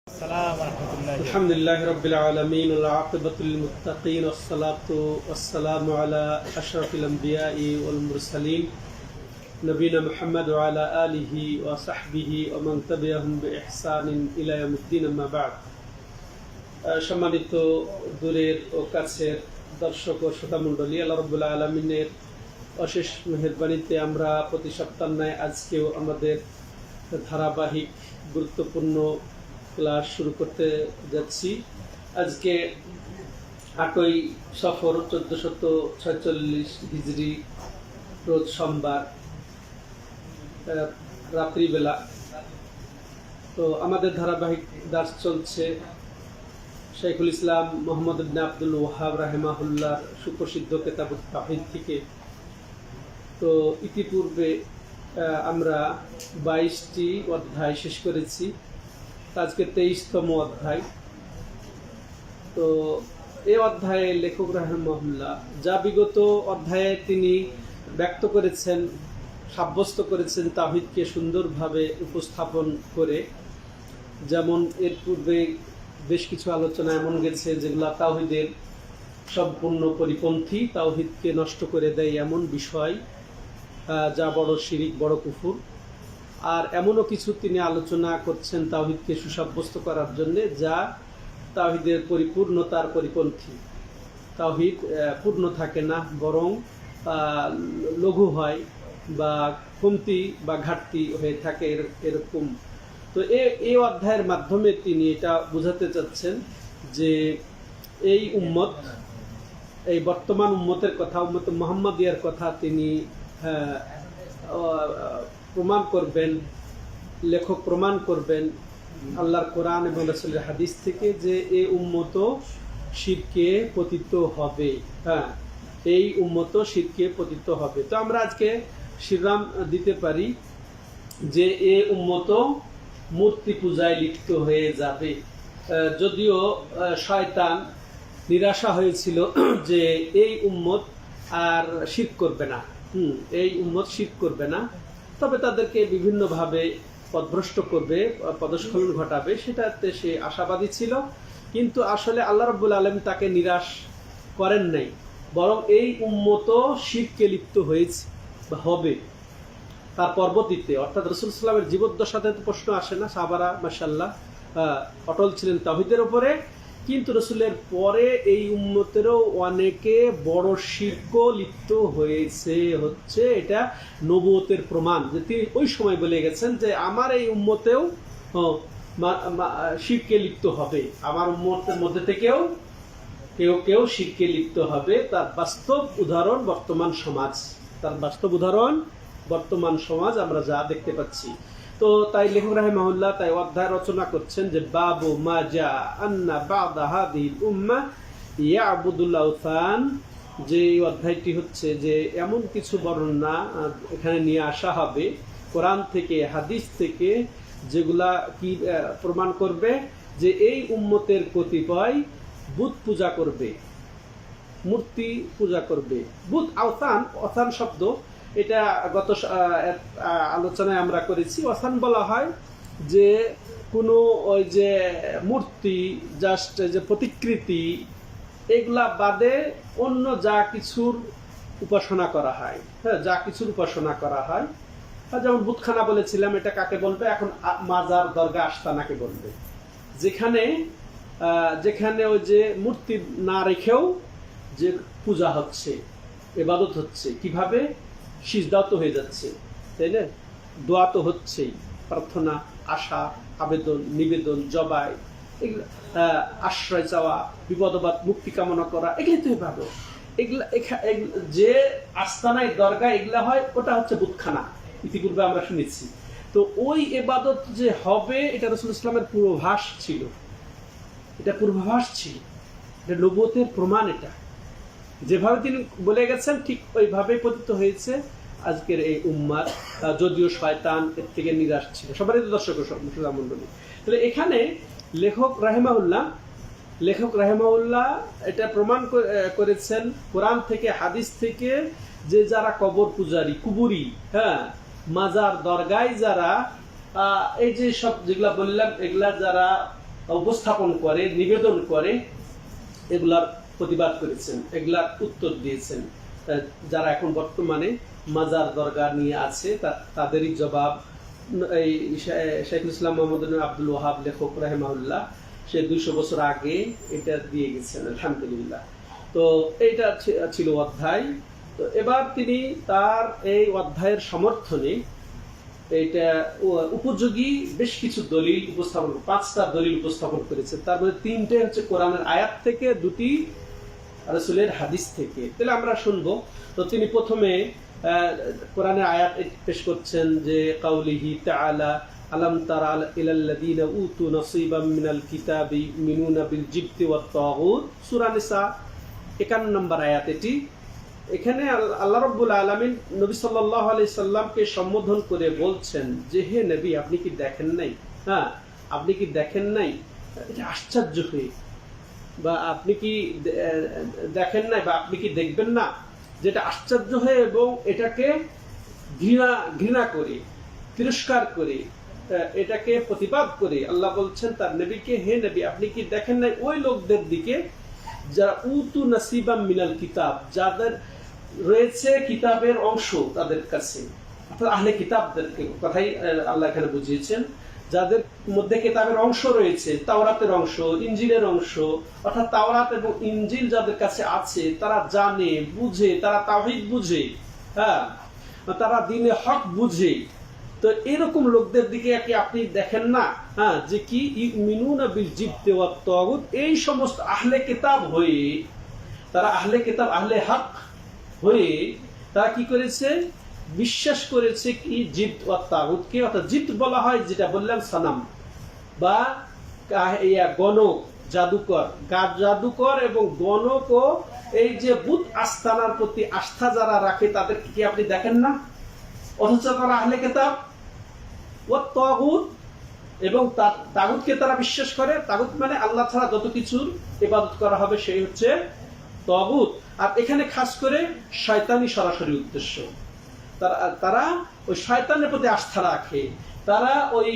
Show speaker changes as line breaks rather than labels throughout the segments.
السلام ورحمة الله.
الحمد لله رب العالمين والعاقبة للمتقين والصلاة والسلام على أشرف الأنبياء والمرسلين نبينا محمد وعلى آله وصحبه ومن تبعهم بإحسان إلى يوم الدين أما بعد. সম্মানিত দূরের ও কাছের দর্শক ও শ্রোতামণ্ডলী, আল্লাহ রাব্বুল আলামিনের অশেষ মেহেরবানিতে আমরা প্রতি সপ্তাহে ন্যায় আজকেও আমাদের ধারাবাহিক গুরুত্বপূর্ণ ক্লাস শুরু করতে যাচ্ছি। আজকে 8ই সফর 1446 হিজরি, রোজ সোমবার রাত্রিবেলা। তো আমাদের ধারাবাহিক দাস চলছে শাইখুল ইসলাম মোহাম্মদ ইবনে আব্দুল ওয়াহাব রাহিমাহুল্লাহর সুপ্রসিদ্ধ কিতাবুত তাওহীদ থেকে। তো ইতিপূর্বে আমরা 22টি অধ্যায় শেষ করেছি, আজকে 23তম অধ্যায়। তো এই অধ্যায়ে লেখক রাহিমাহুল্লাহ যা বিগত অধ্যায়ে তিনি ব্যক্ত করেছেন, সাব্যস্ত করেছেন তাওহীদকে সুন্দরভাবে উপস্থাপন করে, যেমন এর পূর্বে বেশ কিছু আলোচনা এমন গেছে যেগুলো তাওহীদের সম্পূর্ণ পরিপন্থী, তাওহীদকে নষ্ট করে দেয় এমন বিষয় যা বড় শিরিক, বড় কুফর। আর এমনও কিছু তিনি আলোচনা করছেন তাওহীদকে সুসাব্যস্ত করার জন্য যা তাওহীদের পরিপূর্ণতার পরিপন্থী। তাওহীদ পূর্ণ থাকে না, বরং লঘু হয় বা কমতি বা ঘাটতি হয়ে থাকে এরকম। তো এই অধ্যায়ের মাধ্যমে তিনি এটা বোঝাতে চাচ্ছেন যে এই উম্মত, এই বর্তমান উম্মতের কথা, উম্মত মুহাম্মাদিয়ার কথা তিনি প্রমাণ করবেন, লেখক প্রমাণ করবেন আল্লাহর কোরআন এবং রাসূলের হাদিস থেকে যে এই উম্মত শিরকে পতিত হবে। এই উম্মত শিরকে পতিত হবে। তো আমরা আজকে শিররাম দিতে পারি যে এই উম্মত মূর্তি পূজায় লিপ্ত হয়ে যাবে। যদিও শয়তান নিরাশা হয়েছিল যে এই উম্মত আর শিরক করবে না, এই উম্মত শিরক করবে না, তবে তাদেরকে বিভিন্নভাবে পথভ্রষ্ট করবে, পদস্খলন ঘটাবে, সেটাতে সে আশাবাদী ছিল। কিন্তু আসলে আল্লাহ রাব্বুল আলামিন তাকে নিরাশ করেন নাই, বরং এই উম্মত শিরকে লিপ্ত হয়েছে বা হবে তার পরবর্তীতে, অর্থাৎ রাসূল সাল্লাল্লাহু আলাইহি ওয়াসাল্লামের জীবদ্দশাতে তো প্রশ্ন আসে না, সাহাবারা মাশাআল্লাহ অটল ছিলেন তাওহীদের উপরে, কিন্তু রাসূলের পরে এই উম্মতেরও অনেকে বড় শিরক লিপ্ত হয়েছে। হচ্ছে এটা নবুয়তের প্রমাণ যে তিনি ওই সময় বলে গেছেন যে আমার এই উম্মতেও শিরকে লিপ্ত হবে, আমার উম্মতের মধ্যে থেকেও কেউ শিরকে লিপ্ত হবে। তার বাস্তব উদাহরণ বর্তমান সমাজ, তার বাস্তব উদাহরণ বর্তমান সমাজ আমরা যা দেখতে পাচ্ছি। তো তাই লেখক রাহিমাহুল্লাহ তাই অধ্যায় রচনা করছেন যে বাবু মা জা আন্না বাদা হাদিল উম্মাহ ইয়াবুদুল আওথান, যে অধ্যায়টি হচ্ছে যে এমন কিছু বর্ণনা এখানে নিয়ে আসা হবে কোরআন থেকে, হাদিস থেকে, যেগুলা কি প্রমাণ করবে যে এই উম্মতের কতিপয় বুত পূজা করবে, মূর্তি পূজা করবে। বুত আওথান শব্দ এটা গত আলোচনায় আমরা করেছি। ওয়াসান বলা হয় যে কোনো ওই যে মূর্তি, জাস্ট যে প্রতিকৃতি, এগুলা বাদে অন্য যা কিছুর উপাসনা করা হয়, যা কিছুর উপাসনা করা হয়, যেমন বুতখানা বলেছিলাম, এটা কাকে বলবে এখন? মাজার, দরগা, আস্তানাকে বলবে, যেখানে ওই যে মূর্তি না রেখেও যে পূজা হচ্ছে, ইবাদত হচ্ছে। কিভাবে? সিজদাও তো হয়ে যাচ্ছে, তাই না? দোয়া তো হচ্ছেই, প্রার্থনা, আশা, আবেদন, নিবেদন, জবাই, এগুলো আশ্রয় চাওয়া, বিপদবাদ, মুক্তি কামনা করা, এগুলি তো ইবাদত। এগুলা যে আস্তানায়, দরগা এগুলা হয়, ওটা হচ্ছে বুতখানা, ইতিপূর্বে আমরা শুনেছি। তো ওই ইবাদত যে হবে, এটা রাসূলুল্লাহ ইসলামের পূর্বাভাস ছিল, এটা পূর্বাভাস ছিল, এটা নবুয়তের প্রমাণ। এটা যেভাবে তিনি বলে গেছেন ঠিক ওইভাবেই পতিত হয়েছে আজকের এই উম্মাত, যদিও শয়তান এর থেকে নিরাশ ছিল। সবারই তো দর্শক মণ্ডলী। তাহলে এখানে লেখক রাহিমাহুল্লাহ এটা প্রমাণ করেছেন কোরআন থেকে, হাদিস থেকে, যে যারা কবর পূজারী, কুবুরি, মাজার, দরগায় যারা এই যে সব যেগুলা বললাম, এগুলা যারা উপস্থাপন করে, নিবেদন করে, এগুলার প্রতিবাদ করেছেন, এগুলার উত্তর দিয়েছেন। যারা এখন বর্তমানে মাজার দরগা নিয়ে আছে তাদেরই জবাব এই শাইখুল ইসলাম মোহাম্মদ আব্দুল ওয়াহাব লেখক রাহিমাহুল্লাহ সে 200 বছর আগে এটা দিয়ে গেছেন, আলহামদুলিল্লাহ। তো এইটা ছিল অধ্যায়। তো এবার তিনি তার এই অধ্যায়ের সমর্থনে এইটা উপযোগী বেশ কিছু দলিল উপস্থাপন, 5টা দলিল উপস্থাপন করেছে। তার মধ্যে 3টে হচ্ছে কোরআনের আয়াত থেকে, 2টি রাসূলের হাদিস থেকে। তাহলে আমরা শুনবো। তো তিনি প্রথমে কোরআনের আয়াত পেশ করছেন যে কাউলিহি তাআলা আলাম তারা ইলাল্লাযীনা উতু নাসীবাম মিনাল কিতাবি মিনুনা বিল জিবতি ওয়াত তাগুত, সূরা নিসা 51 নম্বর আয়াত। এটি এখানে আল্লাহ রাব্বুল আলামিন নবী সাল্লাল্লাহু আলাইহি সাল্লামকে সম্বোধন করে বলছেন যে হে নবী, আপনি কি দেখেন নাই, আপনি কি দেখেন নাই, এটা আশ্চর্য হয়ে, বা আপনি কি দেখেন নাই, বা আপনি কি দেখবেন না, যেটা আশ্চর্য হয়ে এবং এটাকে ঘৃণা করে, তিরস্কার করে, এটাকে প্রতিবাদ করে আল্লাহ বলছেন তার নবীকে, হে নবী, আপনি কি দেখেন নাই ওই লোকদের দিকে যারা উতু নাসিবাম মিনাল কিতাব, যাদের রয়েছে কিতাবের অংশ তাদের কাছে, অর্থাৎ আহলে কিতাবদের কথাই আল্লাহ এখানে বুঝিয়েছেন, যাদের মধ্যে কিতাবের অংশ রয়েছে, তাওরাতের অংশ, ইনজিলের অংশ, অর্থাৎ তাওরাত এবং ইনজিল যাদের কাছে আছে, তারা জানে, বুঝে, তারা তাওহীদ বুঝে, তারা দ্বীনে হক বুঝে। তো এরকম লোকদের দিকে কি আপনি দেখেন না যে কি ইউমিনুনা বিল জিবতি ওয়াত তাগুত, এই সমস্ত আহলে কিতাব হয়ে, তারা আহলে কিতাব, আহলে হক হয়ে তারা কি করেছে, বিশ্বাস করেছে কি জিবত ওয়াত তাগুতকে। অর্থাৎ জিবত বলা হয় যেটা বললাম সানাম বা গণক, জাদুকর এবং গণক, ও এই যে বুত আস্তানার প্রতি আস্থা যারা রাখে তাদেরকে কি আপনি দেখেন না? অথচ তারা আহলে কিতাব ওয়াত তাগুত, এবং তাগুতকে তারা বিশ্বাস করে। তাগুত মানে আল্লাহ ছাড়া যত কিছুর ইবাদত করা হবে সেই হচ্ছে তাগুত। আর এখানে খাস করে শয়তানি সরাসরি উদ্দেশ্য, তারা ওই শয়তানের প্রতি আস্থা রাখে, তারা ওই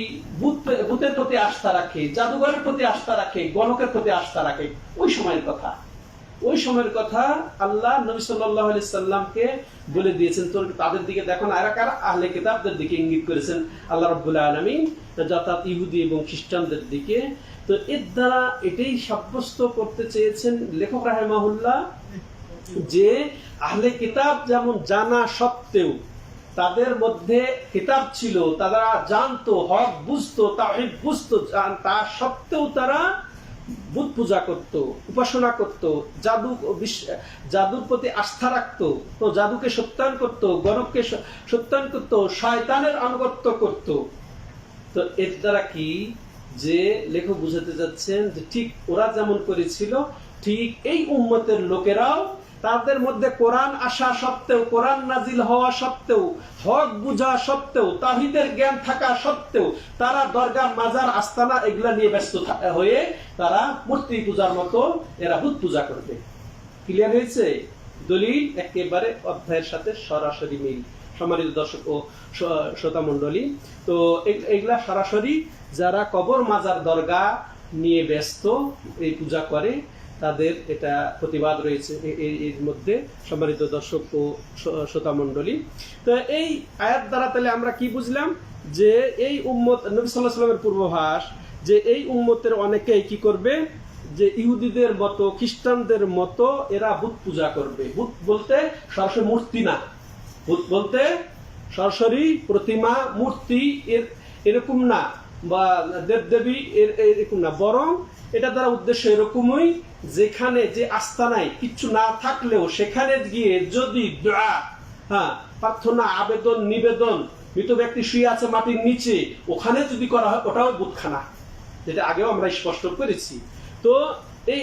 ভূতের প্রতি আস্থা রাখে, জাদুঘরের প্রতি আস্থা রাখে, গণকের প্রতি আস্থা রাখে। ওই সময়ের কথা আল্লাহ নবী সাল্লাল্লাহু আলাইহি সাল্লামকে বলে দিয়েছেন, তোর তাদের দিকে দেখো না। এরা কারা? আহলে কিতাবদের দিকে ইঙ্গিত করেছেন আল্লাহ রাব্বুল আলামিন, অর্থাৎ ইহুদি এবং খ্রিস্টানদের দিকে। তো এর দ্বারা এটাই সাব্যস্ত করতে চেয়েছেন লেখক রাহিমাহুল্লাহ যে আহলে কিতাব যেমন জানা সত্ত্বেও তাদের মধ্যে কিতাব ছিল, তারা জানতো, হক বুঝতো, তাওহীদ বুঝতো, তা সত্ত্বেও তারা বুত পূজা করত, উপাসনা করত, জাদুর প্রতি আস্থা রাখত, তো জাদুকে সত্যায়ন করত, গণককে সত্যায়ন করত, শয়তানের আনুগত্য করত। তো এর দ্বারা কি যে লেখক বুঝাতে যাচ্ছেন যে ঠিক ওরা যেমন করেছিল, ঠিক এই উম্মতের লোকেরাও তাদের মধ্যে কোরআন আসা সত্ত্বেও, কোরআন নাজিল হওয়া সত্ত্বেও, হক বুঝা সত্ত্বেও, তাওহীদের জ্ঞান থাকা সত্ত্বেও তারা দরগা, মাজার, আস্তানা এগুলা নিয়ে ব্যস্ত হয়ে তারা মূর্তি পূজার মতো এরা বুত পূজা করবে। ক্লিয়ার হয়েছে? দলিল একেবারে অধ্যায়ের সাথে সরাসরি মিল। সম্মানিত দর্শক ও শ্রোতা মণ্ডলী, তো এগুলা সরাসরি যারা কবর, মাজার, দরগা নিয়ে ব্যস্ত, এই পূজা করে, তাদের এটা প্রতিবাদ রয়েছে এর মধ্যে। সম্মানিত দর্শক ও শ্রোতা মণ্ডলী, তো এই আয়াত দ্বারা তাহলে আমরা কি বুঝলাম যে এই উম্মত, নবী সাল্লাল্লাহু আলাইহি ওয়াসাল্লামের পূর্বাভাস যে এই উম্মতের অনেকেই কি করবে, যে ইহুদিদের মতো, খ্রিস্টানদের মতো এরা বুত পূজা করবে। বুত বলতে সরাসরি মূর্তি না, বুত বলতে সরাসরি প্রতিমা, মূর্তি এরকম না, বা দেবদেবী এরকম না, বরং এটা দ্বারা উদ্দেশ্য এরকমই, যেখানে যে আস্তানায় কিচ্ছু না থাকলেও সেখানে গিয়ে যদি দোয়া, প্রার্থনা, আবেদন, নিবেদন, মৃত ব্যক্তি শুয়ে আছে মাটির নিচে, ওখানে যদি করা হয় ওটাও বুতখানা, যেটা আগেও আমরা স্পষ্ট করেছি। তো এই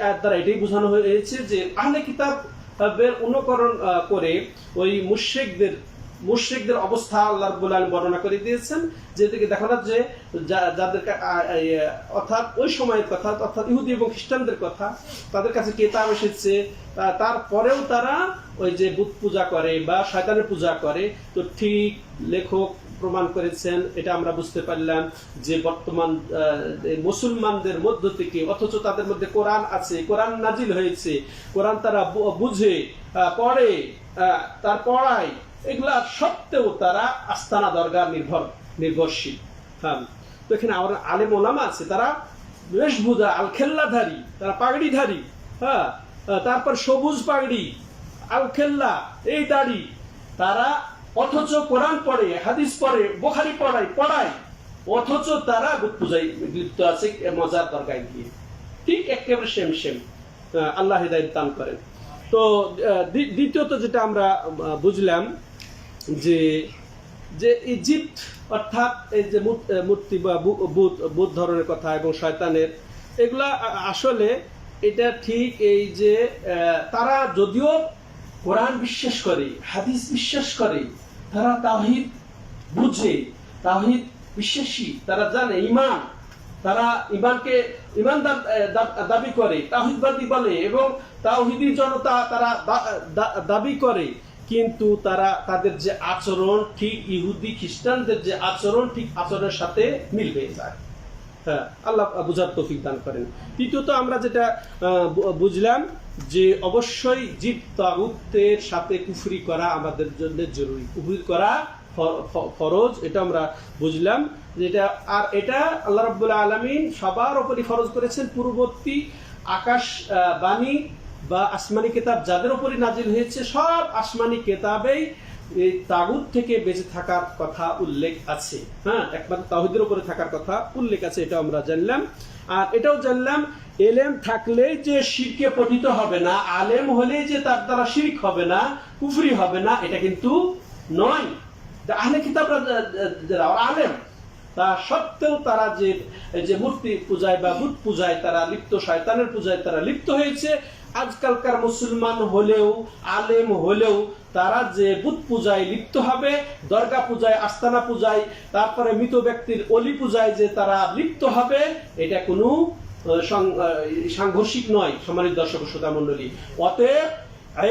আয়াত দ্বারা এটাই বোঝানো হয়েছে যে আহলে কিতাবের অনুকরণ করে ওই মুশরিকদের অবস্থা আল্লাহ রাব্বুল আলামিন বর্ণনা করে দিয়েছেন, যেদিকে দেখা যাচ্ছে যাদের অর্থাৎ ওই সময়ের কথা, অর্থাৎ ইহুদি এবং খ্রিস্টানদের কথা, তাদের কাছে কিতাব এসেছে, তারপরেও তারা ওই যে বুত পূজা করে বা শয়তানের পূজা করে। তো ঠিক লেখক প্রমাণ করেছেন। এটা আমরা বুঝতে পারলাম যে বর্তমান মুসলমানদের মধ্য থেকে, অথচ তাদের মধ্যে কোরআন আছে, কোরআন নাজিল হয়েছে, কোরআন তারা বুঝে পড়ে, তার পড়ায়, এগুলা সত্ত্বেও তারা আস্তানা দরগা নির্ভরশীল। হ্যাঁ, তো এখানে আমার আলেম ওলামা আছে, তারা বেশভূষা আলখেল্লাধারী, তারা পাগড়িধারী, হ্যাঁ, তারপর সবুজ পাগড়ি, আলখেল্লা, এই দাড়ি, তারা অথচ কোরআন পড়ে, হাদিস পড়ে, বুখারী পড়ায়, অথচ তারা বুত পূজায় লিপ্ত আছে মজার দরগায় গিয়ে। ঠিক একেবারে সেম। আল্লাহ হিদায়াত দান করেন। তো দ্বিতীয়ত যেটা আমরা বুঝলাম যে ইজিপ্ট অর্থাৎ এই যে মূর্তি বা বুত ধরনের কথা এবং শয়তানের, এগুলা আসলে এটা ঠিক এই যে তারা যদিও কোরআন বিশ্বাস করে, হাদিস বিশ্বাস করে, তারা তাওহীদ বুঝে, তাওহীদ বিশ্বাসী, তারা জানে ইমান, তারা ইমানকে ইমানদার দাবি করে, তাওহীদবাদী বলে এবং তাওহীদি জনতা তারা দাবি করে, কিন্তু তারা তাদের যে আচরণ ঠিক ইহুদি খ্রিস্টানদের যে আচরণ, ঠিক আচরণের সাথে মিল হয়ে যায়। হ্যাঁ, আল্লাহ বুঝার তৌফিক দান করেন। তৃতীয়ত আমরা যেটা বুঝলাম যে অবশ্যই জিব তাগুতের সাথে কুফরি করা আমাদের জন্য জরুরি, কুফরি করা ফরজ, এটা আমরা বুঝলাম। যেটা আর এটা আল্লাহ রাব্বুল আলামিন সবার উপরই ফরজ করেছেন। পূর্ববর্তী আকাশ বাণী বা আসমানি কিতাব যাদের উপরই নাজিল হয়েছে, সব আসমানি কিতাবেই এই তাগুত থেকে বেঁচে থাকার কথা উল্লেখ আছে। হ্যাঁ, একমাত্র তাওহীদের উপরে থাকার কথা উল্লেখ আছে, এটা আমরা জানলাম। আর এটাও জানলাম এলেম থাকলেই যে শিরকে পতিত হবে না, আলেম হলেই যে তার দ্বারা শিরক হবে না, কুফরি হবে না, এটা কিন্তু নয়। আহলে কিতাবরা যারা আলেম, তা সত্ত্বেও তারা যে মূর্তি পূজায় বা বুত পূজায় তারা লিপ্ত, শয়তানের পূজায় তারা লিপ্ত হয়েছে। আজকালকার মুসলমান হলেও, আলেম হলেও তারা যে বুত পূজায় লিপ্ত হবে, দরগা পূজায়, আস্তানা পূজায়, তারপরে মৃত ব্যক্তির অলি পূজায় যে তারা লিপ্ত হবে, এটা কোনো সাংঘর্ষিক নয়। সম্মানিত দর্শক শ্রোতা মণ্ডলী, অতএব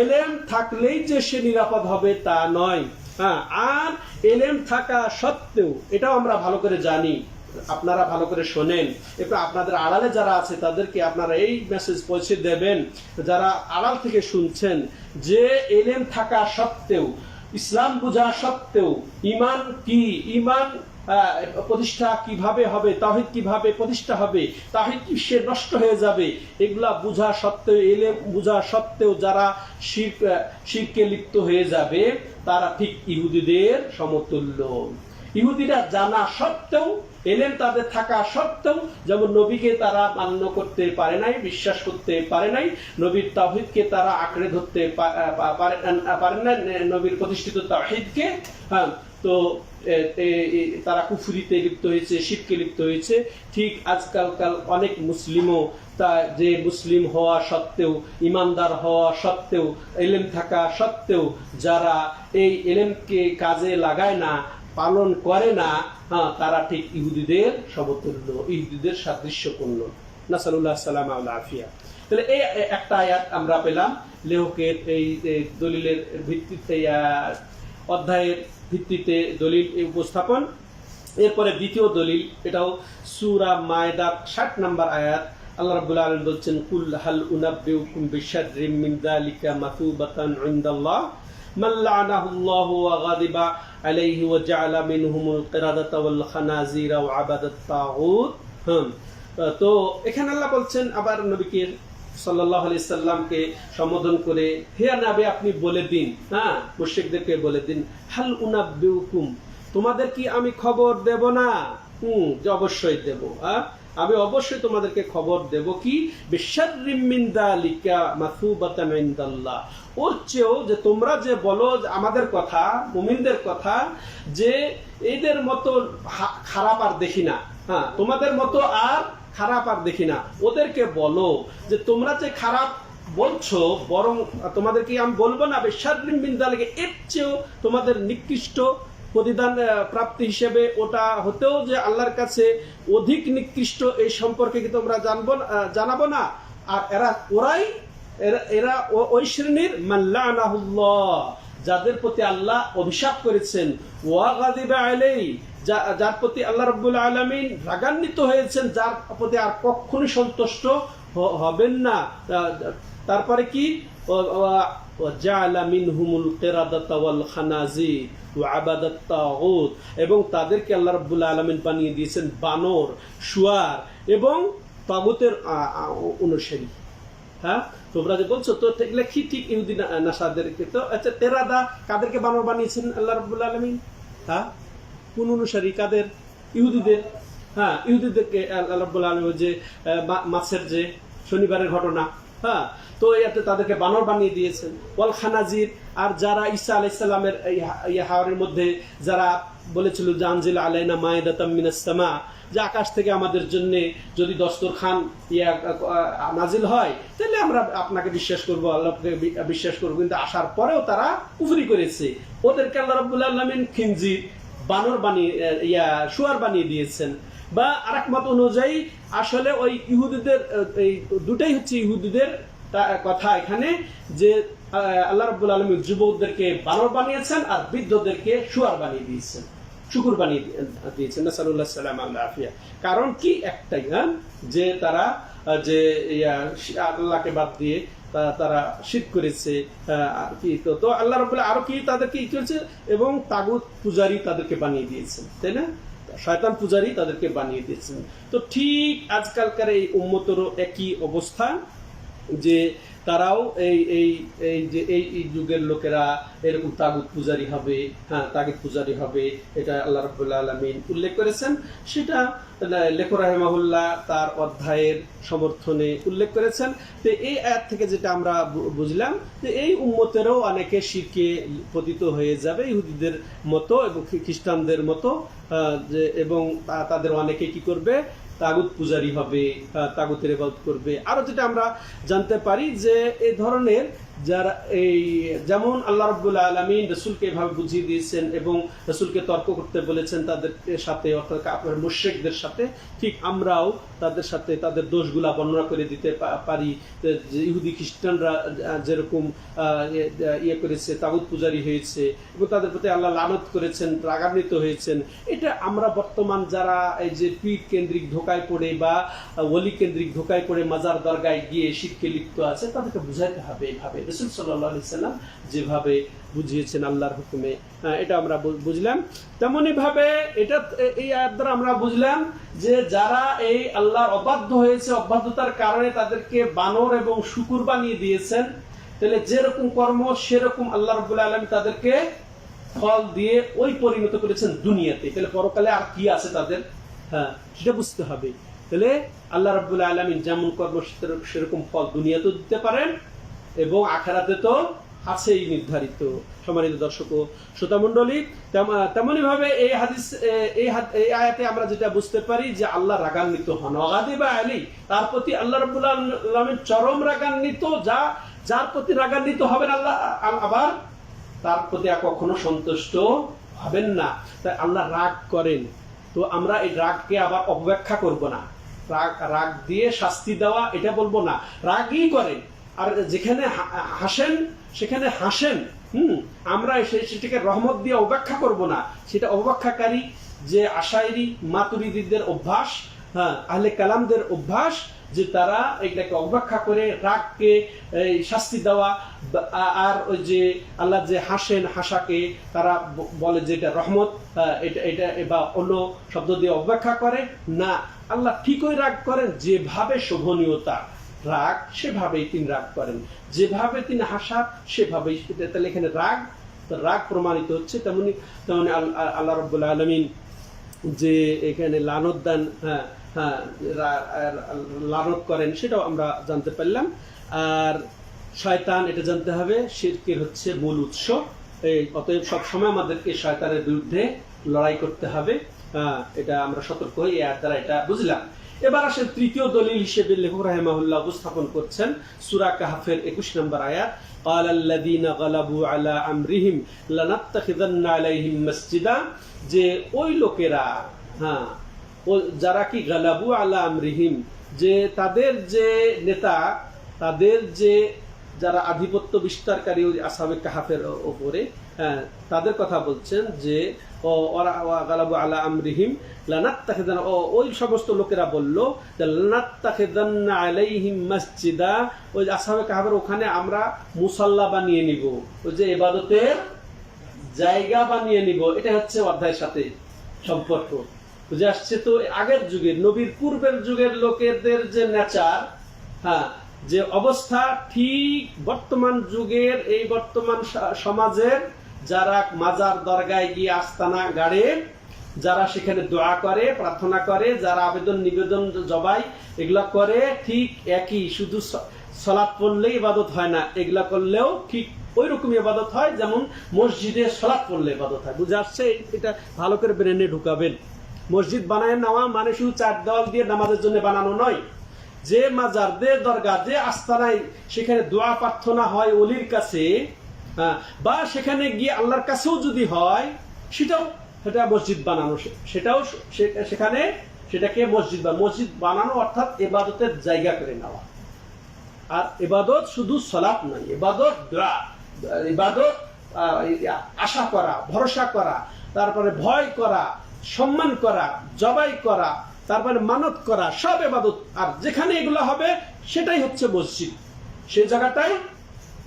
এলেম থাকলেই যে সে নিরাপদ হবে তা নয়। হ্যাঁ, আর এলেম থাকা সত্ত্বেও, এটাও আমরা ভালো করে জানি, আপনারা ভালো করে শোনেন, একটু আপনাদের আড়ালে যারা আছে তাদেরকে আপনারা এই মেসেজ পৌঁছে দেবেন, যারা আড়াল থেকে শুনছেন, যে এলেম থাকা সত্ত্বেও, ইসলাম বোঝা সত্ত্বেও, ইমান কি, ইমান প্রতিষ্ঠা কিভাবে হবে, তাওহীদ কিভাবে প্রতিষ্ঠা হবে, তাওহীদ সে নষ্ট হয়ে যাবে, এগুলা বোঝা সত্ত্বেও, এলেম বোঝা সত্ত্বেও যারা শিরকে লিপ্ত হয়ে যাবে, তারা ঠিক ইহুদিদের সমতুল্য। ইহুদিরা জানা সত্ত্বেও, এলেম তাদের থাকা সত্ত্বেও, যেমন নবীকে তারা মান্য করতে পারে নাই, বিশ্বাস করতে পারে নাই, নবীর তাওহীদকে তারা আঁকড়ে ধরতে পারে না, নবীর প্রতিষ্ঠিত তাওহীদকে। হ্যাঁ, তো তারা কুফরিতে লিপ্ত হয়েছে, শিরকে লিপ্ত হয়েছে। ঠিক আজকালকাল অনেক মুসলিমও তা যে মুসলিম হওয়া সত্ত্বেও, ইমানদার হওয়া সত্ত্বেও, এলেম থাকা সত্ত্বেও যারা এই এলেমকে কাজে লাগায় না, পালন করে না, হ্যাঁ, তারা ঠিক ইহুদিদের সমতুল্য, ইহুদিদের সাদৃশ্যপূর্ণ। নাসালুল্লাহ সালামা ওয়াল আফিয়া। তাহলে এই একটা আয়াত আমরা পেলাম লেখকের এই দলিলের ভিত্তিতে, অধ্যায়ের ভিত্তিতে দলিল উপস্থাপন। এরপরে দ্বিতীয় দলিল, এটাও সূরা মায়দার 60 নম্বর আয়াত। আল্লাহ রাব্বুল আলামিন বলছেন, কুল হাল উনাব্বিউকুম বিশাররিম মিন যালিকা মাসুবাতান ইনদাল্লাহ মান লা'নাহুল্লাহু ওয়া গাদিবা আলাইহি ওয়া জা'আলা মিনহুমুল কিরাদাতা ওয়াল খানাজিরা ওয়া আবাদাত তাগুত। তো এখানে আল্লাহ বলছেন আবার নবীকে সাল্লাল্লাহু আলাইহি সাল্লামকে সম্বোধন করে, হে নবী আপনি বলে দিন, হ্যাঁ, মুশরিকদেরকে বলে দিন, হাল উনাব্বিউকুম, তোমাদের কি আমি খবর দেব না? যে অবশ্যই দেব। আমি অবশ্যই তোমাদেরকে খবর দেব কি, বিশাররিম মিন যালিকা মাসুবাতান ইনদাল্লাহ, ওর চেয়েও যে তোমরা যে বলো আমাদের কথা, মুমিনদের কথা, যে এদের মতো খারাপ আর দেখি না, হ্যাঁ, তোমাদের মতো আর খারাপ আর দেখি না। ওদেরকে বলো যে তোমরা যে খারাপ বলছো, বরং তোমাদেরকে আমি বলবো না, বিশাররিম মিন যালিকা, এর চেয়েও তোমাদের নিকৃষ্ট প্রতিদান প্রাপ্তি হিসেবে ওটা হতেও যে আল্লাহর কাছে অধিক নিকৃষ্ট, এই সম্পর্কে কি তোমরা জানাবো না? আর এরা ওই শ্রেণীর মান লা'নাহুল্লাহ, যাদের প্রতি আল্লাহ অভিশাপ করেছেন, ওয়া গাযিবা আলাইহি, যার প্রতি আল্লাহ রাব্বুল আলামিন রাগান্বিত হয়েছেন, যার প্রতি আর কখনোই সন্তুষ্ট হবেন না। তারপরে কি, ওয়াজাআলা মিনহুমুল কিরাদাতা ওয়াল খানাজির ওয়া আবাদাত তাগুত, এবং তাদেরকে আল্লাহ রাব্বুল আলামিন বানিয়ে দিয়েছেন বানর, শুয়ার এবং তাগুতের অনুসারী। হ্যাঁ, তোমরা যে বলছো তো এগুলো কি ঠিক? ইহুদি নাসারদেরকে তো, আচ্ছা তেরাদা কাদেরকে বানর বানিয়েছেন আল্লাহ রাব্বুল আলামিন? হ্যাঁ, কোন অনুসারী? কাদের? ইহুদিদের। হ্যাঁ, ইহুদিদেরকে আল্লাহ রাব্বুল আলামিন যে মাছের যে শনিবারের ঘটনা, হ্যাঁ, তো এতে তাদেরকে বানর বানিয়ে দিয়েছেন। ওয়াল খানাজির, আর যারা ঈসা আলাইহিস সালামের হাওয়ারের মধ্যে যারা বলেছিল জানজিল আলাইনা মাইদাতাম মিনাস সামা, যে আকাশ থেকে আমাদের জন্য যদি দস্তরখান নাজিল হয় তাহলে আমরা আপনাকে বিশ্বাস করব, আল্লাহকে বিশ্বাস করব। কিন্তু আসার পরেও তারা কুফরি করেছে। ওদেরকে আল্লাহ রাব্বুল আলামিন খিনজির, বানর বানিয়ে শুয়ার বানিয়ে দিয়েছেন। বা আরেক মত অনুযায়ী আসলে ওই ইহুদিদের, এই দুটাই হচ্ছে ইহুদিদের কথা এখানে, যে আল্লাহ রাব্বুল আলামিন যুবকদেরকে বানর বানিয়েছেন আর বৃদ্ধদেরকে শুয়ার বানিয়ে দিয়েছেন, শুকুর বানিয়ে দিয়েছেন। নাসালুল্লাহ সালাম আল আফিয়া। কারণ কি একটাই, হ্যাঁ, যে তারা যে আল্লাহকে বাদ দিয়ে তারা শিরক করেছে। কি তো আল্লাহ রাব্বুল আরো কি তাদেরকে কি করেছে, এবং তাগুত পূজারী তাদেরকে বানিয়ে দিয়েছেন, তাই না? শয়তান পূজারী তাদেরকে বানিয়ে দিয়েছেন। তো ঠিক আজকালকার এই উম্মতেরও একই অবস্থা, যে তারাও এই যুগের লোকেরা এরকম তাগুত পূজারী হবে। হ্যাঁ, তাগুত পূজারী হবে, এটা আল্লাহ রাব্বুল আলামিন উল্লেখ করেছেন। সেটা লেখক রাহিমাহুল্লাহ তার অধ্যায়ের সমর্থনে উল্লেখ করেছেন। তো এই আয়াত থেকে যেটা আমরা বুঝলাম, যে এই উম্মতেরও অনেকে শিরকে পতিত হয়ে যাবে ইহুদিদের মতো এবং খ্রিস্টানদের মতো, এবং তাদের অনেকে কি করবে, তাগুত পূজারী হবে, তাগুতের ইবাদত করবে। আরো যেটা আমরা জানতে পারি যে এই ধরনের যারা এই যেমন আল্লাহ রাব্বুল আলামিন রাসূলকে এভাবে বুঝিয়ে দিয়েছেন এবং রাসূলকে তর্ক করতে বলেছেন তাদের সাথে, অর্থাৎ কাফের মুশরিকদের সাথে, ঠিক আমরাও তাদের সাথে তাদের দোষগুলা বর্ণনা করে দিতে পারি। যে ইহুদি খ্রিস্টানরা যেরকম করেছে, তাগুত পূজারী হয়েছে এবং তাদের প্রতি আল্লাহ লানত করেছেন, রাগান্বিত হয়েছেন, এটা আমরা বর্তমান যারা এই যে পীর কেন্দ্রিক ধোকায় পড়ে বা ওলি কেন্দ্রিক ধোকায় পড়ে মাজার দরগায় গিয়ে শিরকে লিপ্ত আছে, তাদেরকে বুঝাইতে হবে এইভাবে রাসূল সাল্লাল্লাহু আলাইহি সাল্লাম যেভাবে বুঝিয়েছেন আল্লাহর হুকুমে। এটা আমরা বুঝলাম। তেমনি ভাবে এটা এই আয়াত দ্বারা আমরা বুঝলাম যে যারা এই আল্লাহর অবাধ্য হয়েছে, অবাধ্যতার কারণে তাদেরকে বানর এবং শুকুর বানিয়ে দিয়েছেন, তাহলে যেরকম কর্ম সেরকম আল্লাহ রাব্বুল আলামিন তাদেরকে ফল দিয়ে ওই পরিণত করেছেন দুনিয়াতে। তাহলে পরকালে আর কি আছে তাদের, হ্যাঁ, সেটা বুঝতে হবে। তাহলে আল্লাহ রাব্বুল আলামিন যেমন কর্ম সেরকম ফল দুনিয়াতেও দিতে পারেন এবং আখিরাতে তো আছেই নির্ধারিত। সম্মানিত দর্শক ও শ্রোতা মণ্ডলী, তেমনি ভাবে এই হাদিস এই আয়াতে আমরা যেটা বুঝতে পারি যে আল্লাহ রাগান্বিত হন, ওয়াগাদিবা আলী, তার প্রতি আল্লাহ রাব্বুল আলামিন চরম রাগান্বিত। যার প্রতি রাগান্বিত হবেন আল্লাহ, আবার তার প্রতি কখনো সন্তুষ্ট হবেন না। তাই আল্লাহ রাগ করেন, তো আমরা এই রাগকে আবার অপব্যাখ্যা করব না। রাগ দিয়ে শাস্তি দেওয়া এটা বলবো না, রাগই করেন। আর যেখানে হাসেন সেখানে হাসেন, আমরা সেটাকে রহমত দিয়ে অবব্যাখ্যা করব না। সেটা অবব্যাখ্যাকারী যে আশাইরি মাতুরিদীদের অভ্যাস, হ্যাঁ, আহলে কালামদের অভ্যাস, যে তারা এটাকে অবব্যাখ্যা করে রাগকে শাস্তি দেওয়া, আর ওই যে আল্লাহ যে হাসেন, হাসাকে তারা বলে যে এটা রহমত, এটা বা অন্য শব্দ দিয়ে অবব্যাখ্যা করে না। আল্লাহ ঠিকই রাগ করেন, যেভাবে শোভনীয়তা রাগ সেভাবেই তিনি রাগ করেন, যেভাবে তিনি হাসা সেভাবেই। তাহলে এখানে রাগ প্রমাণিত হচ্ছে। তেমনি আল্লাহ রাব্বুল আলামিন যে এখানে লানত দেন, লানত করেন, সেটাও আমরা জানতে পারলাম। আর শয়তান, এটা জানতে হবে শিরকের হচ্ছে মূল উৎস। অতএব সবসময় আমাদেরকে শয়তানের বিরুদ্ধে লড়াই করতে হবে। এটা আমরা সতর্ক হই, এর দ্বারা এটা বুঝলাম। এবার আসেন তৃতীয় দলিল হিসেবে লেখক রাহিমাহুল্লাহ উপস্থাপন করছেন সূরা কাহফের 21 নম্বর আয়াত, ক্বালাল্লাযীনা গালাবু আলা আমরিহিম লানাত্তাখিযান্না আলাইহিম মাসজিদা, যে ওই লোকেরা, হ্যাঁ, যারা কি গালাবু আলা আমরিহিম, যে তাদের যে নেতা, তাদের যে যারা আধিপত্য বিস্তারকারী ওই আসহাবে কাহাফের ওপরে, তাদের কথা বলছেন যে ওরা গালাবু আলা আমরিহিম লানাত্তাখিদান, ওই সমস্ত লোকেরা বলল যে লানাত্তাখিদান্না আলাইহিম মসজিদা, ওই আসহাবে কাহাফের ওখানে আমরা মুসাল্লা বানিয়ে নিব, ওই যে ইবাদতের জায়গা বানিয়ে নিব। এটা হচ্ছে অধ্যায়ের সাথে সম্পর্ক বুঝে আসছে। তো আগের যুগের নবীর পূর্বের যুগের লোকেদের যে নেচার, যে অবস্থা, ঠিক বর্তমান যুগের এই বর্তমান সমাজের যারা মাজার দরগায় গিয়ে আস্তানা গাড়ে, যারা সেখানে দোয়া করে, প্রার্থনা করে, যারা আবেদন নিবেদন জবাই এগুলা করে, ঠিক একই, শুধু সালাত পড়লেই ইবাদত হয় না, এগুলা করলেও ঠিক ওই রকম ইবাদত হয় যেমন মসজিদে সালাত পড়লে ইবাদত হয়। বুঝে আসছে? এটা ভালো করে ব্রেনে ঢুকাবেন। মসজিদ বানায় নেওয়া মানে শুধু চার দেওয়াল দিয়ে নামাজের জন্য বানানো নয়। যে মাজার, যে দরগা, যে আস্তানায় সেখানে দোয়া প্রার্থনা হয় অলির কাছে, বা সেখানে গিয়ে আল্লাহর কাছেও যদি হয়, সেটা মসজিদ বানানো, সেটাও সেখানে সেটাকে মসজিদ বানানো অর্থাৎ ইবাদতের জায়গা করে নেওয়া। আর ইবাদত শুধু সালাত নয়, ইবাদত দোয়া, ইবাদত আশা করা, ভরসা করা, তারপরে ভয় করা, সম্মান করা, জবাই করা, তারপরে মানত করা, সব ইবাদত। আর যেখানে এগুলো হবে সেটাই হচ্ছে মসজিদ, সেই জায়গাটাই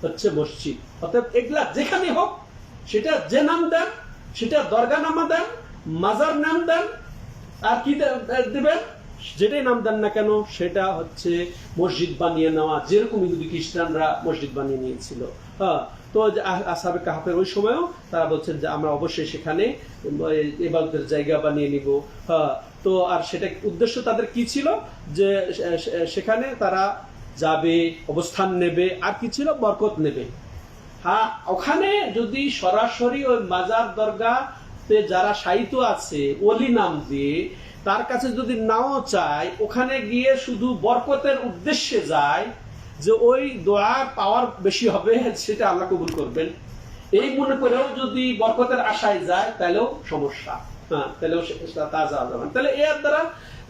হচ্ছে মসজিদ। অতএব এগুলা যেখানে হোক, সেটা যে নাম দেন, সেটা দরগা নামা দেন, মাজার নাম দেন, আর কি দেবেন, যেটাই নাম দেন না কেন, সেটা হচ্ছে মসজিদ বানিয়ে নেওয়া, যেরকম ইহুদি খ্রিস্টানরা মসজিদ বানিয়ে নিয়েছিল। তো আসহাবে কাহাফের ওই সময়ও তারা বলছেন যে আমরা অবশ্যই সেখানে ইবাদতের জায়গা বানিয়ে নিব। তো আর সেটা উদ্দেশ্য তাদের কি ছিল, যে সেখানে তারা যাবে, অবস্থান নেবে, আর কি ছিল, বরকত নেবে। ওখানে যদি সরাসরি ওই মাজার দরগাতে যারা শায়িত আছে ওলি নাম দিয়ে, তার কাছে যদি নাও চায়, ওখানে গিয়ে শুধু বরকতের উদ্দেশ্যে যায়, যে ওই দোয়া পাওয়ার বেশি হবে, সেটা আল্লাহ কবুল করবেন, এই মনে করেও যদি বরকতের আশায় যায়, তাহলেও সমস্যা, তাহলেও তা যাওয়া যাবে। তাহলে এর দ্বারা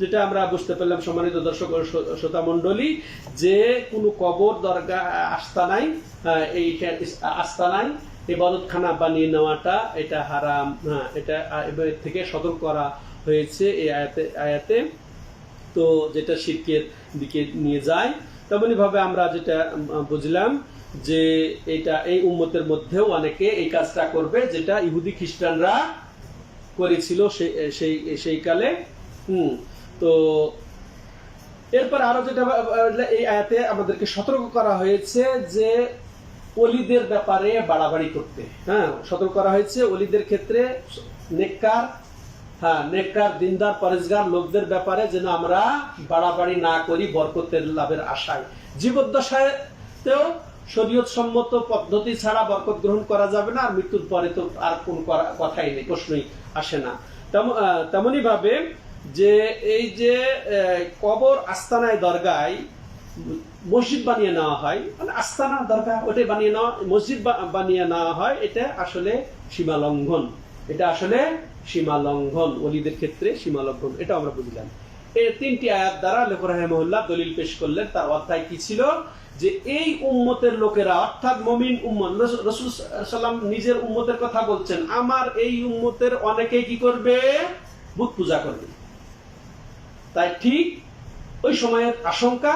যেটা আমরা বুঝতে পারলাম, সম্মানিত দর্শক ও শ্রোতা মণ্ডলী, যে কোনো কবর, দরগা, আস্তানায় ইবাদতখানা বানিয়ে নেওয়াটা এটা হারাম। এটা থেকে সতর্ক করা হয়েছে এই আয়াতে। তো যেটা শিরকের দিকে নিয়ে যায়। তেমনি ভাবে আমরা যেটা বুঝলাম যে এটা এই উম্মতের মধ্যেও অনেকে এই কাজটা করবে, যেটা ইহুদি খ্রিস্টানরা করেছিল সেই কালে। তো এরপর আরো যেটা এই আয়াতে আমাদেরকে সতর্ক করা হয়েছে যে ওলিদের ব্যাপারে বাড়াবাড়ি করতে, সতর্ক করা হয়েছে ওলিদের ক্ষেত্রে, নেককার দিনদার পরেজগার লোকদের ব্যাপারে যেন আমরা বাড়াবাড়ি না করি বরকতের লাভের আশায়। জীবদ্দশায়তেও শরীয়ত সম্মত পদ্ধতি ছাড়া বরকত গ্রহণ করা যাবে না, আর মৃত্যুর পরে তো আর কোন কথাই নেই, প্রশ্নই আসে না। তেমনি ভাবে যে এই যে কবর, আস্তানায়, দরগায় মসজিদ বানিয়ে নেওয়া হয়, মানে আস্তানা দরগা ওটাই বানিয়ে নেওয়া, মসজিদ বানিয়ে নেওয়া হয়, এটা আসলে সীমা লঙ্ঘন। এটা আসলে সীমা লঙ্ঘন, ওলিদের ক্ষেত্রে সীমা লঙ্ঘন। এটা আমরা বুঝলাম। এই তিনটি আয়াত দ্বারা লেখক রাহিমাহুল্লাহ দলিল পেশ করলেন। তার অধ্যায় কি ছিল, যে এই উম্মতের লোকেরা, অর্থাৎ মুমিন উম্মত, রাসূল সাল্লাম নিজের উম্মতের কথা বলছেন, আমার এই উম্মতের অনেকে কি করবে, বুত পূজা করবে। তাই ঠিক ওই সময়ের আশঙ্কা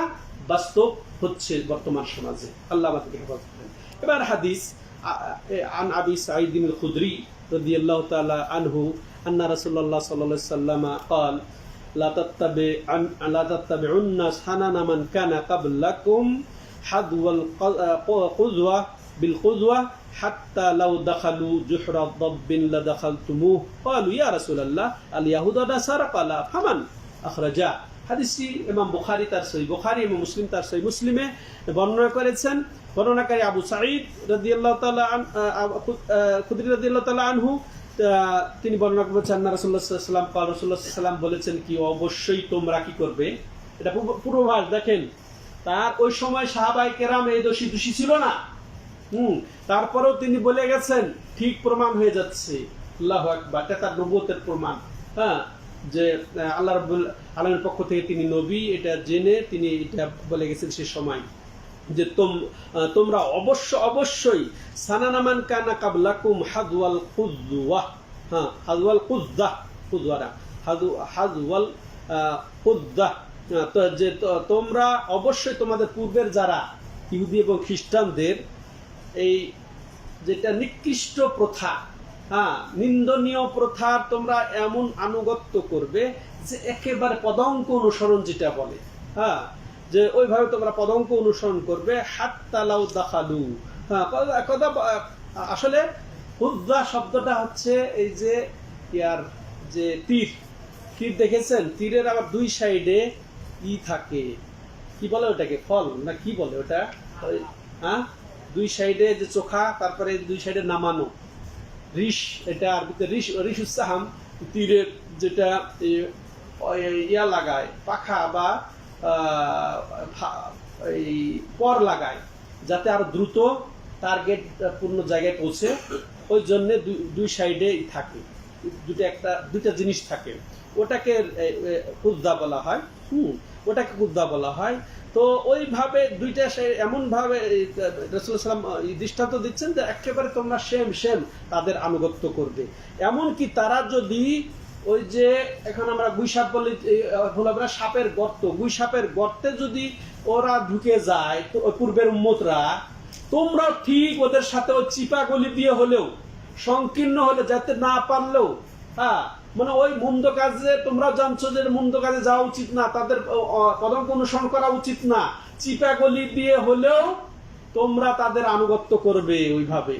বাস্তব হচ্ছে বর্তমান সমাজে। আল্লাহ আমাদেরকে হেফাজত করেন। এবার হাদিস আন আবি সাঈদ আল খুদরি রাদিয়াল্লাহু তাআলা আনহু আন্না রাসূলুল্লাহ সাল্লাল্লাহু আলাইহি ওয়াসাল্লাম قال لا تتبعن سنن من كان قبلكم حذو القذوة بالقذوة حتى لو دخلوا جحر ضب لدخلتموه قالوا يا رسول الله اليهود والنصارى قال فمن أخرجا। হাদিসটি ইমাম বুখারী তার সহিহ বুখারী এবং মুসলিম তার সহিহ মুসলিমে বর্ণনা করেছেন। বর্ণনাকারী আবু সাঈদ রাদিয়াল্লাহু তাআলা খুদরি রাদিয়াল্লাহু তাআলা আনহু, তিনি বর্ণনা করেছেন আন্না রাসূলুল্লাহ সাল্লাল্লাহু আলাইহি ওয়াসাল্লাম রাসূলুল্লাহ সাল্লাল্লাহু আলাইহি ওয়াসাল্লাম বলেছেন কি, অবশ্যই তোমরা কি করবে। এটা পূর্বাভাস দেখেন। তার ওই সময় সাহাবায়ে কেরাম এই দোষী ছিল না, তারপরেও তিনি বলে গেছেন, ঠিক প্রমাণ হয়ে যাচ্ছে। আল্লাহু আকবার। এটা তার নবুয়তের প্রমাণ, যে আল্লাহ রাব্বুল আলামিনের পক্ষ থেকে তিনি নবী, এটা জেনে তিনি এটা বলে গেছেন সে সময়। যে তোমরা অবশ্যই সানানামান কানা কাবলাকুম হাদওয়াল কুযওয়া, হ্যাঁ হাদওয়াল কুযদা, কুযওয়ারা হাদওয়াল কুযদা, তো যে তোমরা অবশ্যই তোমাদের পূর্বের যারা ইহুদি এবং খ্রিস্টানদের এই যেটা নিকৃষ্ট প্রথা, হ্যাঁ নিন্দনীয় প্রথার তোমরা এমন আনুগত্য করবে যে একেবারে পদঙ্ক অনুসরণ যেটা বলে, হ্যাঁ যে ওইভাবে তোমরা পদঙ্ক অনুসরণ করবে। হাত্তা লাউ দাখালু, হ্যাঁ কথা আসলে হুদ্দা শব্দটা হচ্ছে এই যে ইয়ার যে তীর দেখেছেন, তীরের আবার দুই সাইডে থাকে, কি বলে ওটাকে, ফল না কি বলে ওটা, হ্যাঁ দুই সাইডে যে চোখা, তারপরে দুই সাইডে নামানো রিশ, এটা আরবিতে রিশ উসাহাম, তীরের যেটা ইয়া লাগায় পাখা বা এই পর লাগায় যাতে আরো দ্রুত টার্গেট পূর্ণ জায়গায় পৌঁছে, ওই জন্য দুই সাইডে থাকে দুইটা জিনিস থাকে, ওটাকে কুদ্দা বলা হয়। ওটাকে কুদ্দা বলা হয়। তো ওইভাবে দুইটা এমন ভাবে রাসূলুল্লাহ সাল্লাল্লাহু আলাইহি ওয়াসাল্লাম দৃষ্টান্ত দিচ্ছেন যে একেবারে তোমরা সেম তাদের আনুগত্য করবে। এমনকি তারা যদি ওই যে এখন আমরা গুইসাপ বলি, আমরা সাপের গর্ত, গুইসাপের গর্তে যদি ওরা ঢুকে যায় তো পূর্বের উম্মতরা, তোমরা ঠিক ওদের সাথে ওই চিপা গলি দিয়ে হলেও, সংকীর্ণ হলে যেতে না পারলেও, হ্যাঁ মানে ওই মন্দ কাজে তোমরা জানছো যে মন্দ কাজে যাওয়া উচিত না, তাদের পদঙ্ক অনুসরণ করা উচিত না, চিপা গলি দিয়ে হলেও তোমরা তাদের আনুগত্য করবে। ওইভাবে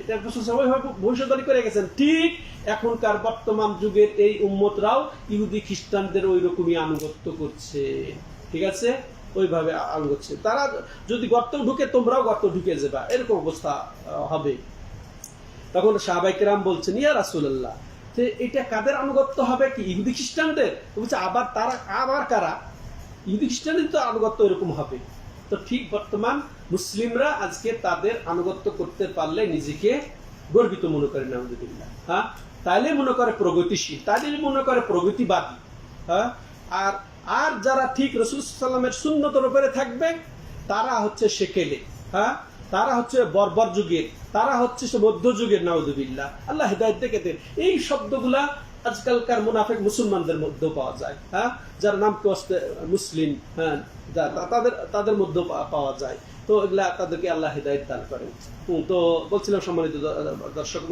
ভবিষ্যৎবাণী করে গেছেন। ঠিক এখনকার বর্তমান যুগের এই উম্মতরাও ইহুদি খ্রিস্টানদের ওই রকমই আনুগত্য করছে, ঠিক আছে, ওইভাবে আনুগত্য। তারা যদি গর্ত ঢুকে তোমরাও গর্ত ঢুকে যাবা, এরকম অবস্থা হবে। তখন সাহাবায়ে কেরাম বলছেন, ইয়া রাসূলুল্লাহ, যে এটা কাদের আনুগত্য হবে, কি ইহুদি খ্রিস্টানদের? বলছে আবার তারা আবার কারা? ইহুদি খ্রিস্টানদের তো আনুগত্য এরকম হবে। তো ঠিক বর্তমান মুসলিমরা আজকে তাদের আনুগত্য করতে পারলে নিজেকে গর্বিত মনে করে, নাউযুবিল্লাহ, হ্যাঁ তাইলে মনে করে প্রগতিশীল, তাইলে মনে করে প্রগতিবাদী, হ্যাঁ আর যারা ঠিক রাসূল সাল্লাল্লাহু আলাইহি ওয়াসাল্লামের সুন্নতের উপরে থাকবে তারা হচ্ছে সেকেলে, হ্যাঁ তারা হচ্ছে বর্বর যুগের, তারা হচ্ছে মধ্যযুগের, নাউযুবিল্লাহ, আল্লাহ হিদায়াত দেখে দেন। এই শব্দগুলা আজকালকার মুনাফিক মুসলমানদের মধ্যেও পাওয়া যায়, হ্যাঁ যার নাম মুসলিম, হ্যাঁ তাদের মধ্যে পাওয়া যায়। তো এগুলা তাদেরকে আল্লাহ হিদায়াত দান করেন। তো বলছিলাম সম্মানিত দর্শক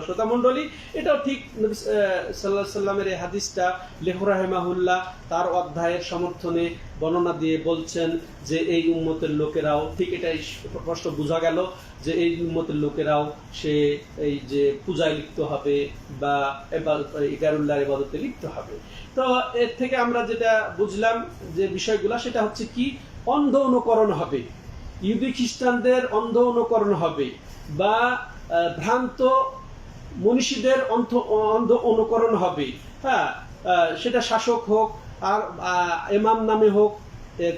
শ্রোতা মণ্ডলী, এটাও ঠিক নবী সাল্লাল্লাহু আলাইহি ওয়াসাল্লামের এই হাদিসটা লেখক রাহিমাহুল্লাহ তার অধ্যায়ের সমর্থনে বর্ণনা দিয়ে বলছেন যে এই উম্মতের লোকেরাও ঠিক এটাই স্পষ্ট বোঝা গেল যে এই উম্মতের লোকেরাও সে এই যে পূজায় লিপ্ত হবে বা গায়রুল্লাহর ইবাদতে লিপ্ত হবে। তো এর থেকে আমরা যেটা বুঝলাম যে বিষয়গুলা, সেটা হচ্ছে কি অন্ধ অনুকরণ হবে, ইহুদি খ্রিস্টানদের অন্ধ অনুকরণ হবে, বা ভ্রান্ত মনীষীদের অন্ধ অনুকরণ হবে, হ্যাঁ সেটা শাসক হোক আর ইমাম নামে হোক,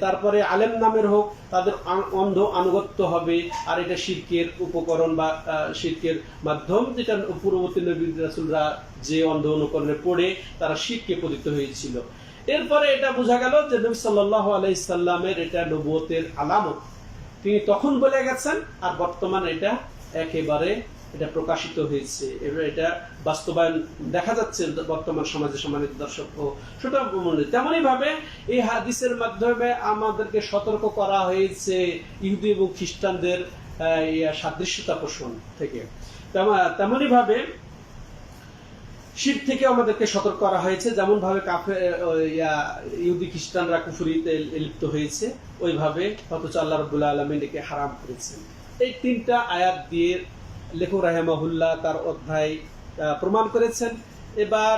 তারপরে আলেম নামের হোক, তাদের অন্ধ আনুগত্য হবে। আর এটা শিরকের উপকরণ বা শিরকের মাধ্যম, যেটা পূর্ববর্তী নবী রাসূলরা যে অন্ধ অনুকরণে পড়ে তারা শিরকে পতিত হয়েছিল। এরপরে এটা বোঝা গেল যে নবী সাল্লাল্লাহু আলাইহি সাল্লামের এটা নবুয়তের আলামত, তিনি তখন বলে গেছেন, আর বর্তমানে এটা একেবারে এটা প্রকাশিত হয়েছে, এবার এটা বাস্তবায়ন দেখা যাচ্ছে বর্তমান সমাজে। সম্মানিত দর্শক ও শ্রোতা মণ্ডলী, তেমনই ভাবে এই হাদিসের মাধ্যমে আমাদেরকে সতর্ক করা হয়েছে ইহুদি এবং খ্রিস্টানদের সাদৃশ্যতা পোষণ থেকে। তেমনই ভাবে শিরক থেকে আমাদেরকে সতর্ক করা হয়েছে, যেমন ভাবে ইহুদি খ্রিস্টানরা কুফরিতে লিপ্ত হয়েছে, ওইভাবে অথচ আল্লাহ রাব্বুল আলামিন একে হারাম করেছেন। এই তিনটা আয়াত দিয়ে লেখক রাহিমাহুল্লাহ তার অধ্যায় প্রমাণ করেছেন। এবার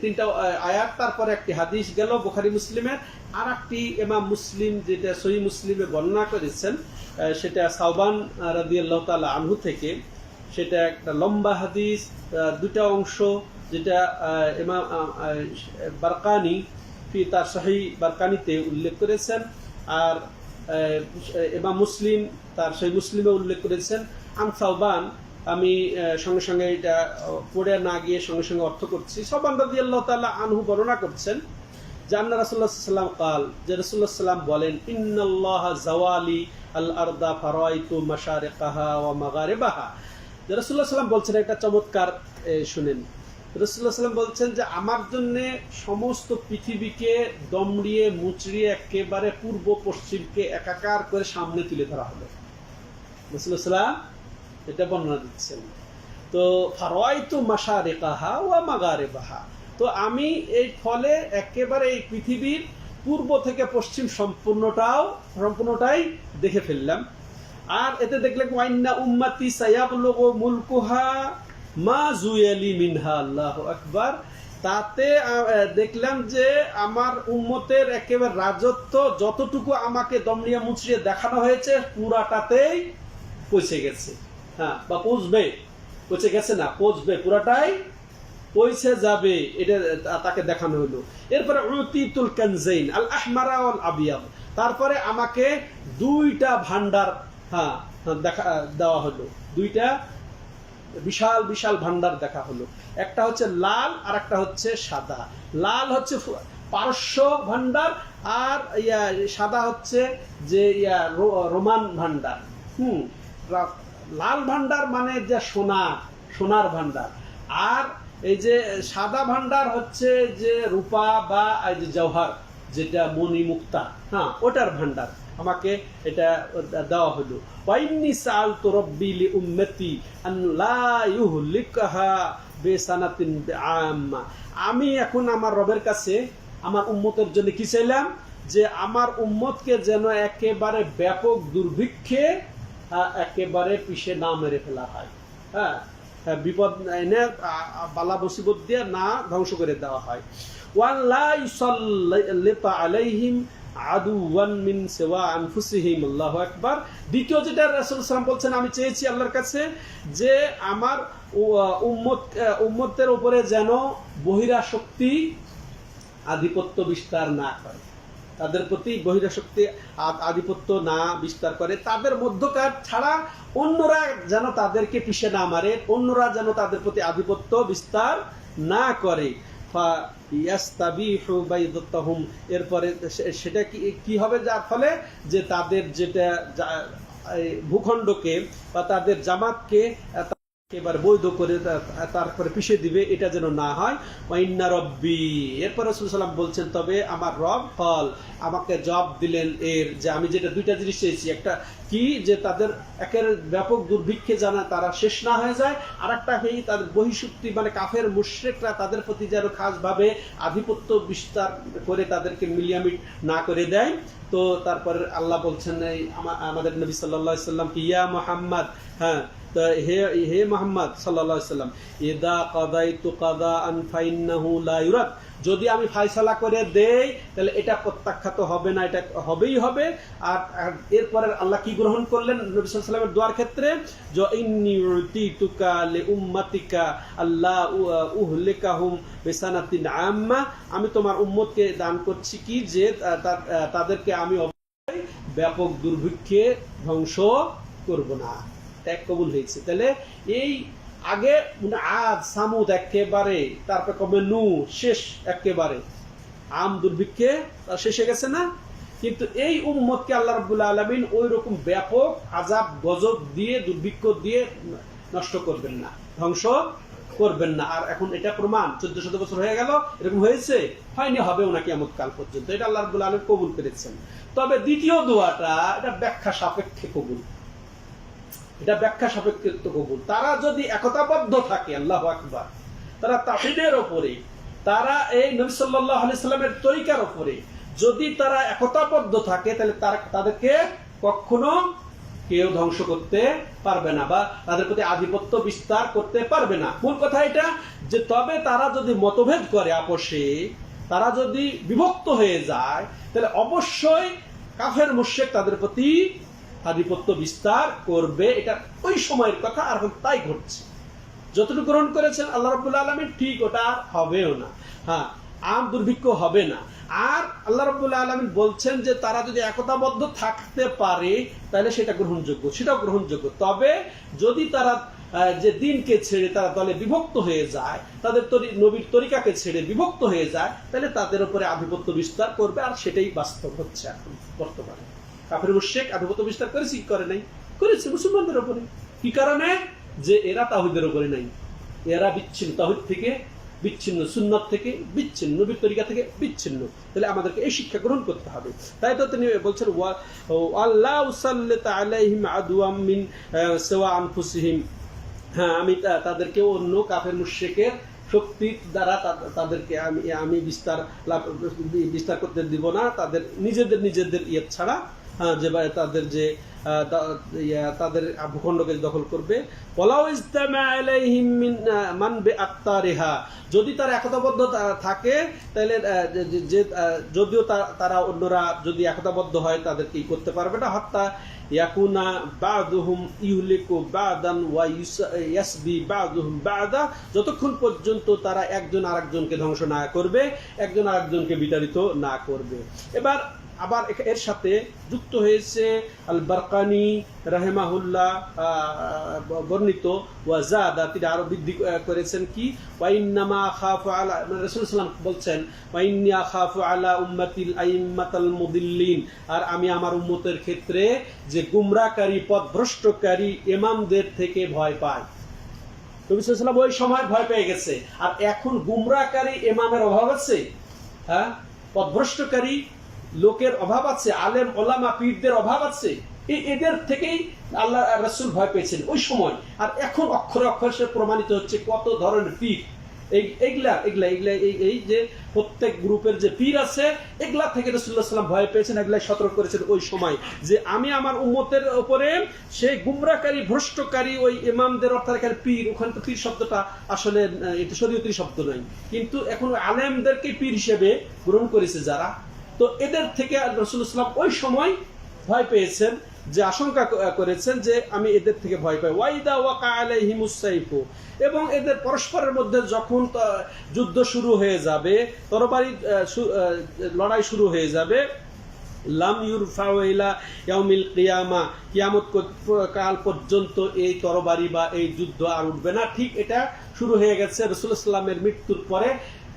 তিনটা আয়াত, তারপরে একটি হাদিস গেল বুখারী মুসলিমের, আর একটি ইমাম মুসলিম যেটা সহিহ মুসলিমে বর্ণনা করেছেন, সেটা সাওবান রাদিয়াল্লাহু তাআলা আনহু থেকে। সেটা একটা লম্বা হাদিস, দুটা অংশ, যেটা ইমাম বারকানি তার সহিহ বারকানিতে উল্লেখ করেছেন, আর ইমাম মুসলিম তার সহিহ মুসলিমে উল্লেখ করেছেন। সাওবান, আমি সঙ্গে সঙ্গে এটা পড়ে না গিয়ে সঙ্গে সঙ্গে অর্থ করছি। সাওবান রাদিয়াল্লাহু তাআলা আনহু বর্ণনা করছেন যে আন্না রাসূলুল্লাহ সাল্লাল্লাহু আলাইহি কাল, যে রাসূলুল্লাহ সাল্লাম বলেন, ইন্নাল্লাহা জাওয়ালি আল আরদা ফারাইতু মাশারিকাহা ওয়া মাগারিবাহা। যে রাসূলুল্লাহ সাল্লাম বলছেন, একটা চমৎকার শুনেন। রাসূলুল্লাহ সাল্লাম বলছেন যে আমার জন্য সমস্ত পৃথিবীকে দমড়িয়ে মুচড়িয়ে একেবারে পূর্ব পশ্চিমকে একাকার করে সামনে তুলে ধরা হলো। রাসূলুল্লাহ সাল্লাম এটা বর্ণনা দিচ্ছেন। তো ফারাইতু মাশারিকাহা ওয়া মাগারিবাহা, তো আমি এই ফলে একেবারে এই পৃথিবীর পূর্ব থেকে পশ্চিম সম্পূর্ণটাই দেখে ফেললাম। আর এতে দেখলে ওয়াইন্না উম্মতি সায়াবলুগু মুলকুহা মা জুয়ালি মিনহা, আল্লাহু আকবার। তাতে দেখলাম যে আমার উম্মতের একেবারে রাজত্ব যতটুকু আমাকে দমড়িয়ে মুচড়িয়ে দেখানো হয়েছে পুরাটাতেই পৌঁছে গেছে। হ্যাঁ, বা পৌঁছে গেছে না, পৌঁছবে, পুরাটাই পৌঁছে যাবে, এটা তাকে দেখানো হলো। এরপরে উতিতুল কানজাইন আল আহমারা ওয়াল আবিয়াদ, তারপরে আমাকে দুইটা ভান্ডার দেওয়া হলো, দুইটা বিশাল বিশাল ভান্ডার দেখা হলো। একটা হচ্ছে লাল আর একটা হচ্ছে সাদা। লাল হচ্ছে পারস্য ভান্ডার, আর সাদা হচ্ছে যে রোমান ভান্ডার। লাল ভান্ডার মানে যে সোনার ভান্ডার, আর এই যে সাদা ভান্ডার হচ্ছে যে রূপা বা এই যে জওহার, যেটা মণি মুক্তা, ওটার ভান্ডার আমাকে এটা দেওয়া হলো। ওয়াইন্নি সাআলতু রাব্বি লিউম্মতি আন লা ইউহলিকাহা বিসানাতিন বিআম্মা, আমি এখন আমার রবের কাছে আমার উম্মতের জন্য কি চাইলাম, যে আমার উম্মতকে যেন একেবারে ব্যাপক দুর্ভিক্ষে একেবারে পিছে না মেরে ফেলা হয়, বিপদ এনে বালা মুসিবত দিয়ে না ধ্বংস করে দেওয়া হয়। ওয়ান লা ইউসাল্লিতা আলাইহিম আদুওয়ান মিন সিওয়া আনফুসিহিম, আল্লাহু আকবার। দ্বিতীয় যেটা রাসূল সাল্লাল্লাহু বলছেন, আমি চেয়েছি আল্লাহর কাছে যে আমার উম্মতের উপরে যেন বহিরাশক্তি আধিপত্য বিস্তার না করে, তাদের প্রতি বহিরাশক্তি আধিপত্য না বিস্তার করে, তাদের মধ্যকার ছাড়া অন্যরা যেন তাদেরকে পিছে না মারে, অন্যরা যেন তাদের প্রতি আধিপত্য বিস্তার না করে। এরপরে সেটা কি হবে, যার ফলে যে তাদের যেটা ভূখণ্ডকে বা তাদের জামাতকে এবার বৈধ করে তারপরে পিছিয়ে দিবে, এটা যেন না হয়। ওয়াইন্না রব্বি, এরপর রাসূল সাল্লাল্লাহু আলাইহি ওয়াসাল্লাম বলছেন, তবে আমার রব ফল আমাকে জবাব দিলেন এর, যে আমি যেটা দুইটা জিনিস চেয়েছি, একটা কি যে তাদের একের ব্যাপক দুর্ভিক্ষে জানা তারা শেষ না হয়ে যায়, আর একটা তাদের বহিঃশক্তি মানে কাফের মুশরিকরা তাদের প্রতি যেন খাসভাবে আধিপত্য বিস্তার করে তাদেরকে মিলিয়ামিট না করে দেয়। তো তারপরে আল্লাহ বলছেন আমাদের নবী সাল্লাল্লাহু আলাইহি ওয়াসাল্লাম কি, ইয়া মুহাম্মদ, তো হে মুহাম্মদ সাল্লাল্লাহু আলাইহি ওয়াসাল্লাম, ইদা কাদাইতু কাদাআন ফাইন্নাহু লা ইউরাদ, যদি আমি ফয়সালা করে দেই তাহলে এটা প্রত্যাখ্যাত হবে না, এটা হবেই হবে। আর এরপরে আল্লাহ কি গ্রহণ করলেন নবী সাল্লাল্লাহু আলাইহি ওয়াসাল্লামের দোয়ার ক্ষেত্রে, যে ইন্নী উতিতুকা লিউম্মাতিকা আল্লাহ উহলিকাহুম বিসানাতিন আম্মা, আমি তোমার উম্মতকে দান করছি কি, যে তাদেরকে আমি অবশ্যই ব্যাপক দুর্ভিক্ষে ধ্বংস করব না। ত্যাগ কবুল হয়েছে। তাহলে এই আগে আদ সামুদ একেবারে, তারপর কবে নূহ শেষ একেবারে দুর্ভিক্ষে শেষে গেছে না, কিন্তু এই উম্মতকে আল্লাহ রাব্বুল আলামিন ওই রকম ব্যাপক আযাব গজব দিয়ে দুর্ভিক্ষ দিয়ে নষ্ট করবেন না, ধ্বংস করবেন না। আর এখন এটা প্রমাণ 1400 বছর হয়ে গেল, এরকম হয়েছে, হয়নি, হবেও না কিয়ামত কাল পর্যন্ত। এটা আল্লাহ রাব্বুল আলামিন কবুল করেছেন। তবে দ্বিতীয় দোয়াটা এটা ব্যাখ্যা সাপেক্ষে কবুল, এটা ব্যাখ্যা সাপেক্ষে কবুল। তারা যদি একতাবদ্ধ থাকে, আল্লাহু আকবার, তারা তাওহীদের উপরে, তারা এই নবী সাল্লাল্লাহু আলাইহি সাল্লামের তরিকার উপরে যদি তারা একতাবদ্ধ থাকে, তাহলে তাদেরকে কখনো কেউ ধ্বংস করতে পারবে না বা তাদের প্রতি আধিপত্য বিস্তার করতে পারবে না। মূল কথা এটা যে তবে তারা যদি মতভেদ করে আপোষে, তারা যদি বিভক্ত হয়ে যায়, তাহলে অবশ্যই কাফের মুশরিক তাদের প্রতি আধিপত্য বিস্তার করবে। এটা ওই সময়ের কথা, আর তাই ঘটছে। যতটুকু গ্রহণ করেছেন আল্লাহ রাব্বুল আলামিন, ঠিক ওটা হবেও না, দুর্ভিক্ষ হবে না। আর আল্লাহ রাব্বুল আলামিন বলছেন যে তারা যদি একতাবদ্ধ থাকতে পারে তাহলে সেটা গ্রহণযোগ্য, সেটাও গ্রহণযোগ্য। তবে যদি তারা যে দিনকে ছেড়ে তারা দলে বিভক্ত হয়ে যায়, তাদের নবীর তরিকাকে ছেড়ে বিভক্ত হয়ে যায়, তাহলে তাদের উপরে আধিপত্য বিস্তার করবে। আর সেটাই বাস্তব হচ্ছে এখন বর্তমানে। কাফের মুশরিক আধিপত্য বিস্তার করেছে কি করে নাই? করেছে মুসলমানদের উপরে। কি কারণে? যে এরা তাওহীদের উপরে নাই, এরা বিচ্ছিন্ন, তাওহীদ থেকে বিচ্ছিন্ন, সুন্নাত থেকে বিচ্ছিন্ন, নবীর তরিকা থেকে বিচ্ছিন্ন। তাহলে আমাদেরকে এই শিক্ষা গ্রহণ করতে হবে। তাই তো তিনি বলছেন আল্লাহু সাল্লাল্লাহু আলাইহিম আদওয়াম মিন সিওয়া আনফুসিহিম। হ্যাঁ, আমি তাদেরকে অন্য কাফের মুশরিকের শক্তির দ্বারা তাদেরকে আমি বিস্তার করতে দিব না, তাদের নিজেদের ইয়ে ছাড়া, যে তাদের যে তাদের ভূখণ্ডকে দখল করবে। যদি তারা একতাবদ্ধ থাকে, তাহলে যদিও তারা অন্যরা যদি একতাবদ্ধ হয়, তাদেরকে করতে পারবে না। হাত্তা ইয়াকুনা বাদুহুম ইউহলিকু বাদান ওয়া ইয়াসবি বাদুহুম বাদা, যতক্ষণ পর্যন্ত তারা একজন আরেকজনকে ধ্বংস না করবে, একজন আরেকজনকে বিতাড়িত না করবে। এবার আবার এর সাথে যুক্ত হয়েছে আল বারকানি রাহিমাহুল্লাহ বর্ণিত ওয়াজাদা, তিনি আরো বৃদ্ধি করেছেন কি, ওয়াইন্নামা খাফু আলা, রাসূল সাল্লাল্লাহু আলাইহি ওয়াসাল্লাম বলছেন ওয়াইন্নিয়া খাফু আলা উম্মাতিল আইম্মাতাল মুদিল্লিন, আর আমি আমার উম্মতের ক্ষেত্রে যে গুমরাহকারী পথভ্রষ্টকারী ইমামদের থেকে ভয় পাই। নবী সাল্লাল্লাহু আলাইহি ওয়াসাল্লাম ওই সময় ভয় পেয়ে গেছে। আর এখন গুমরাহকারী ইমামের অভাব আছে, হ্যাঁ, পথভ্রষ্টকারী লোকের অভাব আছে, আলেম ওলামা পীরদের অভাব আছে। এদের থেকেই আল্লাহ রাসূল ভয় পেয়েছেন ওই সময়। আর এখন অক্ষরে অক্ষরে সে প্রমাণিত হচ্ছে কত ধরনের পীর। এইগুলা এই যে প্রত্যেক গ্রুপের যে পীর আছে, এগুলা থেকে রাসূলুল্লাহ সাল্লাল্লাহু আলাইহি ওয়াসাল্লাম ভয় পেয়েছেন, এগুলা সতর্ক করেছেন ওই সময়, যে আমি আমার উম্মতের উপরে সেই গুমরাহকারী ভ্রষ্টকারী ওই ইমামদের, অর্থাৎ এখানে পীর, ওখানে তো পীর শব্দটা আসলে এটা শরীয়তি শব্দ নয়, কিন্তু এখন আলেমদেরকে পীর হিসেবে গ্রহণ করেছে যারা, তো এদের থেকে রাসূলুল্লাহ সাল্লাল্লাহু আলাইহি ওয়াসাল্লাম ওই সময় ভয় পেয়েছেন, যে আশঙ্কা করেছেন যে আমি এদের থেকে ভয় পাই। ওয়াইদা ওয়াকা আলাইহিমুস সাইফু, এবং এদের পরস্পরের মধ্যে যখন যুদ্ধ শুরু হয়ে যাবে, তরবারি লড়াই শুরু হয়ে যাবে, লাম ইউরফাউ ইলা ইয়াউমিল কিয়ামা, কিয়ামত কাল পর্যন্ত এই তরবারি বা এই যুদ্ধ আর উঠবে না। ঠিক এটা শুরু হয়ে গেছে রাসূলুল্লাহ সাল্লাল্লাহু আলাইহি ওয়াসাল্লামের মৃত্যুর পরে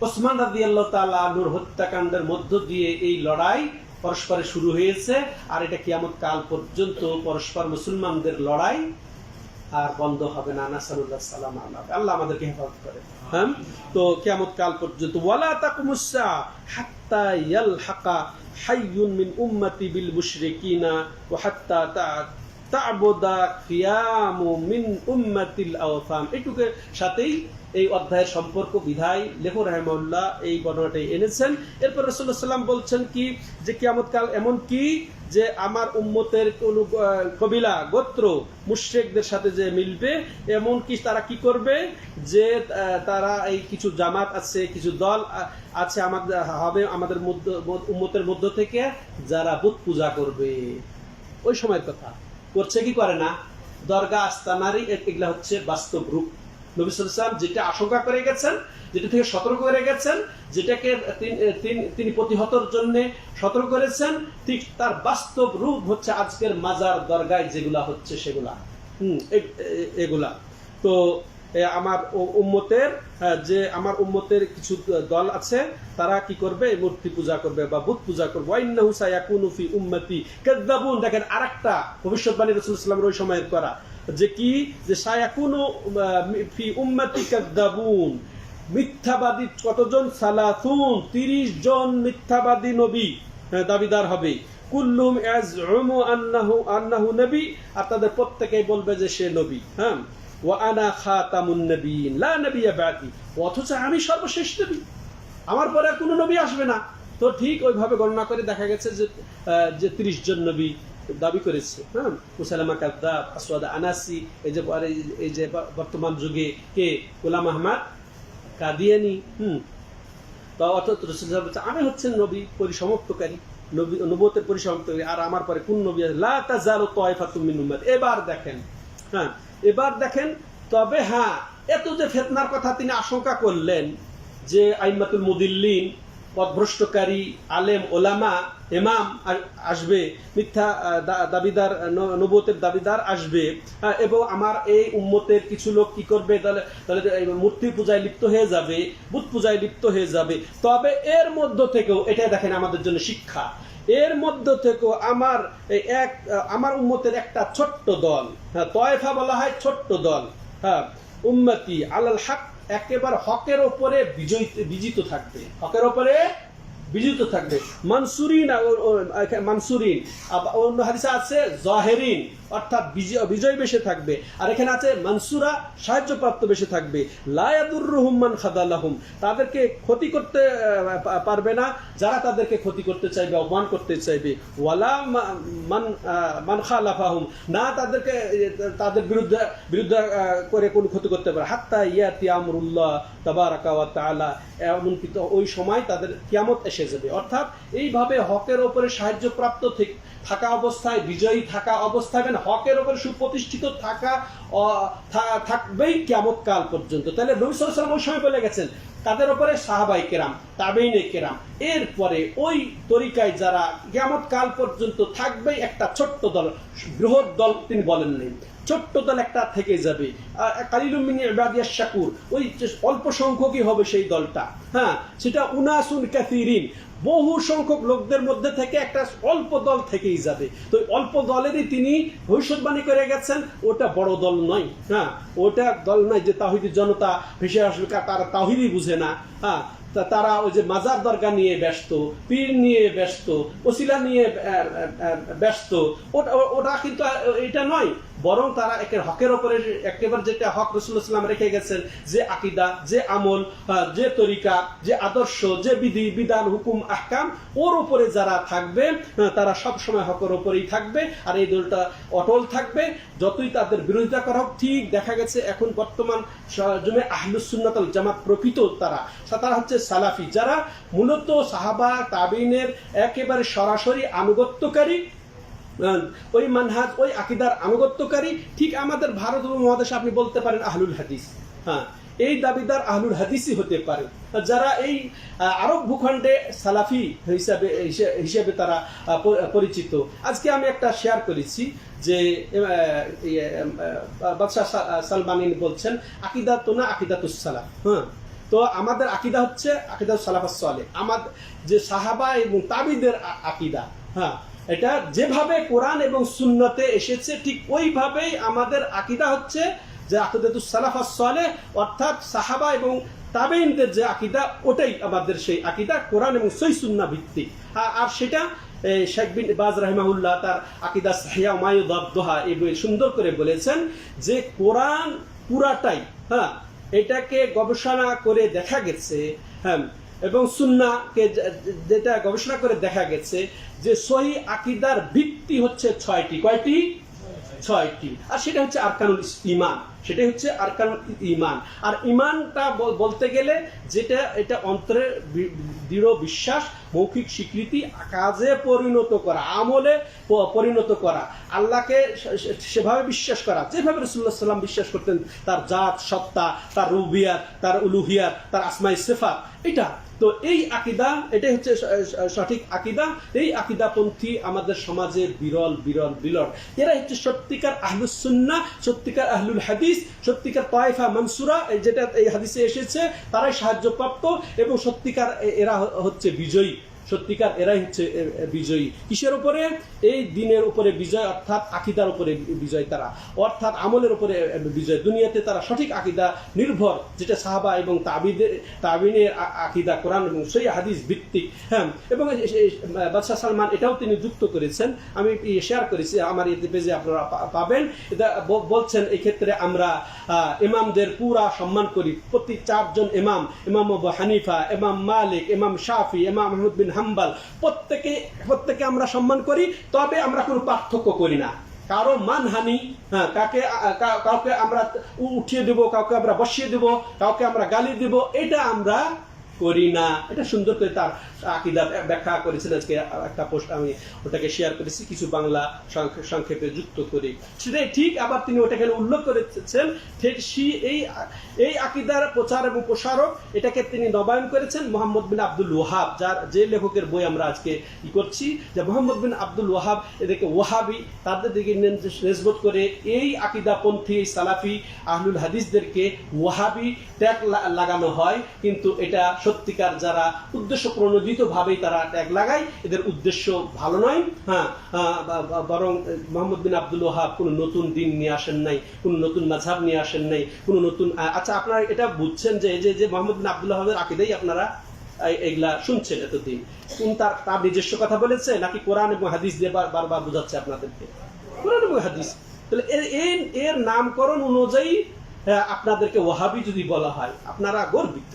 ওসমান রাদিয়াল্লাহু তাআলা আনহুর হত্যাকাণ্ডের মধ্য দিয়ে এই লড়াই পরস্পরে শুরু হয়েছে। আর এটা কিয়ামত কাল পর্যন্ত পরস্পর মুসলমানদের লড়াই আর বন্ধ হবে না। নাসালুল্লাহ সালাম, আল্লাহ আমাদেরকে হেফাজত করে। হ্যাঁ, তো কিয়ামত কাল পর্যন্ত ওয়ালা তাকুমুস সাআ হাত্তা ইয়ালহাকা হাইয়ুন মিন উম্মতি বিল মুশরিকিনা ওয়া হাত্তা তা'বুদা কিয়ামু মিন উম্মাতিল আওসান। এইটুকুর সাথেই এই অধ্যায়ের সম্পর্ক বিধায় লেখক রাহিমাহুল্লাহ এই বর্ণনাটাই এনেছেন। এরপর রাসূলুল্লাহ সাল্লাল্লাহু আলাইহি ওয়াসাল্লাম বলছেন কি, যে কিয়ামত কাল এমন কি যে আমার উম্মতের কোন কবিলা গোত্র মুশরিকদের সাথে যে মিলবে, এমন কি তারা কি করবে, যে তারা এই কিছু জামাত আছে, কিছু দল আছে আমাদের হবে আমাদের উম্মতের মধ্য থেকে, যারা বুত পূজা করবে। ওই সময়ের কথা করছে কি করে না, দরগা আস্তানারই এগুলা হচ্ছে বাস্তব রূপ। নবী সাল্লাল্লাহু আলাইহি ওয়াসাল্লাম যেটা আশঙ্কা করে গেছেন, যেটা থেকে সতর্ক করে গেছেন, যেটাকে তিনি প্রতিহতর জন্য সতর্ক করেছেন, ঠিক তার বাস্তব রূপ হচ্ছে আজকের মাজার দরগায় যেগুলা হচ্ছে সেগুলা। এগুলা তো আমার উম্মতের, যে আমার উম্মতের কিছু দল আছে, তারা কি করবে, মূর্তি পূজা করবে বা বুত পূজা করবে। ওয়াইন্নাহু সায়াকুনু ফি উম্মতি কাযাবুন। দেখেন আরেকটা ভবিষ্যৎবাণী রাসূলুল্লাহ সাল্লাল্লাহু আলাইহি ওয়াসাল্লামের ওই সময়ের করা, যে কি, যে সায়াকুনু ফি উম্মতি কাযাবুন, মিথ্যাবাদী কতজন, সালাসুন 30 জন মিথ্যাবাদী নবী দাবিদার হবে। কুল্লুম ইয়াজউমু আন্নাহু নবী, আর তাদের প্রত্যেকেই বলবে যে সে নবী। হ্যাঁ, ওয়া আনা খাতামুন নবিয়্যিন লা নাবিয়্যা বাদি, অথচ আমি সর্বশেষ নবী, আমার পরে আর কোনো নবী আসবে না। তো ঠিক ওইভাবে গণনা করে দেখা গেছে যে 30 জন নবী দাবি করেছে। হ্যাঁ, মুসাইলামা কাযযাব, আসওয়াদ আনাসি, এই যে বর্তমান যুগে কে, গোলাম আহমদ কাদিয়ানি। তো অর্থাৎ রাসূলুল্লাহ বলেছেন আমি হচ্ছেন নবী পরিসমাপ্তকারী, নবুয়তের পরিসমাপ্তকারী, আর আমার পরে কোন নবী আছে, লা তাযালু তায়ফাতুম মিন উম্মতি। এবার দেখেন, হ্যাঁ এবার দেখেন, তবে হ্যাঁ এত যে ফিতনার কথা তিনি আশঙ্কা করলেন, যে আইম্মাতুল মুদিল্লিন, পথভ্রষ্টকারী আলেম ওলামা, ইমাম আসবে, মিথ্যা দাবিদার, নবুয়তের দাবিদার আসবে, এবং আমার এই উম্মতের কিছু লোক কি করবে, তাহলে মূর্তি পূজায় লিপ্ত হয়ে যাবে, বুত পূজায় লিপ্ত হয়ে যাবে। তবে এর মধ্য থেকেও, এটা দেখেন আমাদের জন্য শিক্ষা, এর মধ্য থেকেও আমার উম্মতের একটা ছোট্ট দল, হ্যাঁ, তয়ফা বলা হয় ছোট্ট দল, হ্যাঁ, উম্মতি আলাল হক, একেবারে হকের ওপরে বিজিত থাকবে, হকের ওপরে বিজিত থাকবে। মানসুরিন, মানসুরিন, অন্য হাদিসে আছে জাহেরিন, অর্থাৎ বিজয় বেশে থাকবে। আর এখানে আছে মানসুরা, সাহায্যপ্রাপ্ত বেশে থাকবে। লা ইয়াদুররুহুম মান খাযালাহুম, তাদেরকে ক্ষতি করতে পারবে না যারা তাদেরকে ক্ষতি করতে চাইবে, অপমান করতে চাইবে। ওয়ালা মান খালাফাহুম, না তাদেরকে তাদের বিরুদ্ধে করে কোনো ক্ষতি করতে পারে। হাত্তা ইয়াতি আমরুল্লাহ তাবারাকা ওয়া তাআলা, এমনকি তো ওই সময় তাদের কিয়ামত এসে যাবে। অর্থাৎ এইভাবে হকের ওপরে সাহায্যপ্রাপ্ত থাকা অবস্থায়, বিজয়ী থাকা অবস্থায়, মানে হকের ওপরে সুপ্রতিষ্ঠিত থাকবেই কিয়ামত কাল পর্যন্ত। তাহলে নবী সাল্লাল্লাহু আলাইহি ওয়াসাল্লাম ওই সময় বলে গেছেন তাদের উপরে সাহাবায়ে কেরাম, তাবেঈনে কেরাম, এরপরে ওই তরিকায় যারা কিয়ামত কাল পর্যন্ত থাকবেই একটা ছোট্ট দল, বৃহৎ দল তিনি বলেন নেই, ছোট্ট দল একটা থেকে যাবে। কালিলুম মিন ইবাদিয়াশ শাকুর, ওই অল্প সংখ্যকই হবে সেই দলটা, হ্যাঁ, সেটা উনাসুন কাসিরিন, বহু সংখ্যক লোকদের মধ্যে থেকে একটা অল্প দল থেকেই যাবে। তো অল্প দলেরই তিনি ভবিষ্যৎবাণী করে গেছেন, ওটা বড় দল নয়, হ্যাঁ, ওটা দল নয় যে তাওহীদি জনতা ভেসে আসবে, তারা তাওহীদই বুঝে না, হ্যাঁ, তারা ওই যে মাজার দরগা নিয়ে ব্যস্ত, পীর নিয়ে ব্যস্ত, ওসিলা নিয়ে ব্যস্ত, ওটা কিন্তু এটা নয়। বরং তারা হকের ওপরে একেবারে যেটা হক রাসূলুল্লাহ সাল্লাল্লাহু আলাইহি ওয়াসাল্লাম রেখে গেছেন, যে আকীদা, যে আমল, যে তরিকা, যে আদর্শ, যে বিধি বিধান, হুকুম আহকাম, ওর উপরে যারা থাকবে তারা সব সময় হকের উপরেই থাকবে। আর এই দলটা অটল থাকবে, যতই তাদের বিরোধিতা করা হোক। ঠিক দেখা গেছে এখন বর্তমান যুগে আহলুস সুন্নাত ওয়াল জামাত প্রকৃত তারা হচ্ছে সালাফি, যারা মূলত সাহাবা তাবেঈনের একেবারে সরাসরি আনুগত্যকারী, ওই মানহাজ, ওই আকীদার আনুগত্যকারী। ঠিক আমাদের ভারত উপমহাদেশে আপনি বলতে পারেন আহলুল হাদিস, হ্যাঁ, এই দাবিদার আহলুল হাদিসই হতে পারে, যারা এই আরব ভূখণ্ডে সালাফি হিসেবে তারা পরিচিত। আজকে আমি একটা শেয়ার করেছি যে বাদশাহ সালমানি বলছেন আকিদাতুনা আকিদাতুস সালাফ, হ্যাঁ, তো আমাদের আকীদা হচ্ছে আকীদাতুস সালাফাস সালেহ, আমাদের যে সাহাবা এবং তাবিদের আকীদা, হ্যাঁ, এটা যেভাবে কোরআন এবং সুন্নতে এসেছে ঠিক ওইভাবেই আমাদের আকীদা হচ্ছে যে আকীদাতুস সালাফাস সালেহ, অর্থাৎ সাহাবা এবং তাবেঈনদের যে আকীদা, ওটাই আমাদের সেই আকীদা, কোরআন এবং সহিহ সুন্নাহ ভিত্তিক। আর সেটা শেখ বিন বাজ রাহিমাহুল্লাহ তার আকীদা সাহিহা মা ইউদাদ্দুহা এই বই সুন্দর করে বলেছেন যে কোরআন পুরাটাই, হ্যাঁ, এটাকে গবেষণা করে দেখা গেছে, হ্যাঁ, এবং সুন্নাহকে যেটা গবেষণা করে দেখা গেছে যে সহিহ আকীদার ভিত্তি হচ্ছে 6টি। কয়টি? 6টি। আর সেটা হচ্ছে আরকানুল ঈমান, সেটাই হচ্ছে আরকানুল ঈমান। আর ঈমানটা বলতে গেলে যেটা, এটা অন্তরের দৃঢ় বিশ্বাস, মৌখিক স্বীকৃতি, কাজে পরিণত করা, আমলে পরিণত করা, আল্লাহকে সেভাবে বিশ্বাস করা যেভাবে রাসূলুল্লাহ সাল্লাল্লাহু আলাইহি ওয়াসাল্লাম বিশ্বাস করতেন, তার জাত, সত্তা, তার রুবিয়াত, তার উলুহিয়াত, তার আসমায়ে সিফাত, এটা। তো এই আকীদা, এটাই হচ্ছে সঠিক আকীদা। এই আকীদাপন্থী আমাদের সমাজে বিরল বিরল বিরল। এরা হচ্ছে সত্যিকার আহলুস সুন্নাহ, সত্যিকার আহলুল হাদিস, সত্যিকার তায়েফা মানসুরা, যেটা এই হাদিসে এসেছে, তারাই সাহায্যপ্রাপ্ত এবং সত্যিকার এরা হচ্ছে বিজয়ী, সত্যিকার এরাই হচ্ছে বিজয়ী। কিসের উপরে? এই দিনের উপরে বিজয়, অর্থাৎ আকীদার উপরে বিজয় তারা, অর্থাৎ আমলের উপরে বিজয়। দুনিয়াতে তারা সঠিক আকীদা নির্ভর, যেটা সাহাবা এবং তাবিনের আকীদা, কোরআন এবং সহিহ হাদিস ভিত্তিক, হ্যাঁ। এবং বাদশাহ সালমান এটাও তিনি যুক্ত করেছেন, আমি শেয়ার করেছি আমার এই পেজে, আপনারা পাবেন। এটা বলছেন এই ক্ষেত্রে আমরা ইমামদের পুরা সম্মান করি, প্রতি 4 জন ইমাম, ইমাম আবু হানিফা, ইমাম মালিক, ইমাম শাফি, ইমাম আহমদ বিন হাম্বল, প্রত্যেকে আমরা সম্মান করি। তবে আমরা কোনো পার্থক্য করি না, কারো মানহানি, হ্যাঁ, কাউকে আমরা উঠিয়ে দেব, কাউকে আমরা বসিয়ে দেব, কাউকে আমরা গালি দেব, এটা আমরা করি না। এটা সুন্দর করে তার আকীদা ব্যাখ্যা করেছেন। আজকে একটা পোস্ট আমি ওটাকে শেয়ার করেছি কিছু বাংলা সংক্ষেপে যুক্ত করে। সেটাই ঠিক। আবার তিনি ওটাকে উল্লেখ করেছেন ঠিক এই আকীদার প্রচার এবং প্রসারক, এটাকে তিনি নবায়ন করেছেন মুহাম্মদ বিন আব্দুল ওয়াহাব, যে লেখকের বই আমরা আজকে করছি, যে মুহাম্মদ বিন আব্দুল ওয়াহাব এদেরকে ওয়াহাবি, তাদের দিকে নিসবত করে এই আকীদাপন্থী সালাফি আহলুল হাদিসদেরকে ওয়াহাবি ট্যাগ লাগানো হয়। কিন্তু এটা সত্যিকার যারা উদ্দেশ্য প্রণোদিত ভাবেই তারা ট্যাগ লাগায়, এদের উদ্দেশ্য ভালো নয়। হ্যাঁ, বরং মুহাম্মদ বিন আব্দুল ওয়াহাব কোনো নতুন দিন নিয়ে আসেন নাই, কোনো নতুন মাযহাব নিয়ে আসেন নাই, কোনো নতুন আচ্ছা আপনারা এটা বুঝছেন যে মুহাম্মদ বিন আব্দুল ওয়াহাবের আকীদাই আপনারা এগুলা শুনছেন এতদিন। কোন তার নিজস্ব কথা বলেছে নাকি কোরআন এবং হাদিস দিয়ে বারবার বোঝাচ্ছে আপনাদেরকে? কোরআন এবং হাদিস। তাহলে এর নামকরণ অনুযায়ী আপনাদেরকে ওয়াহাবি যদি বলা হয় আপনারা গর্বিত।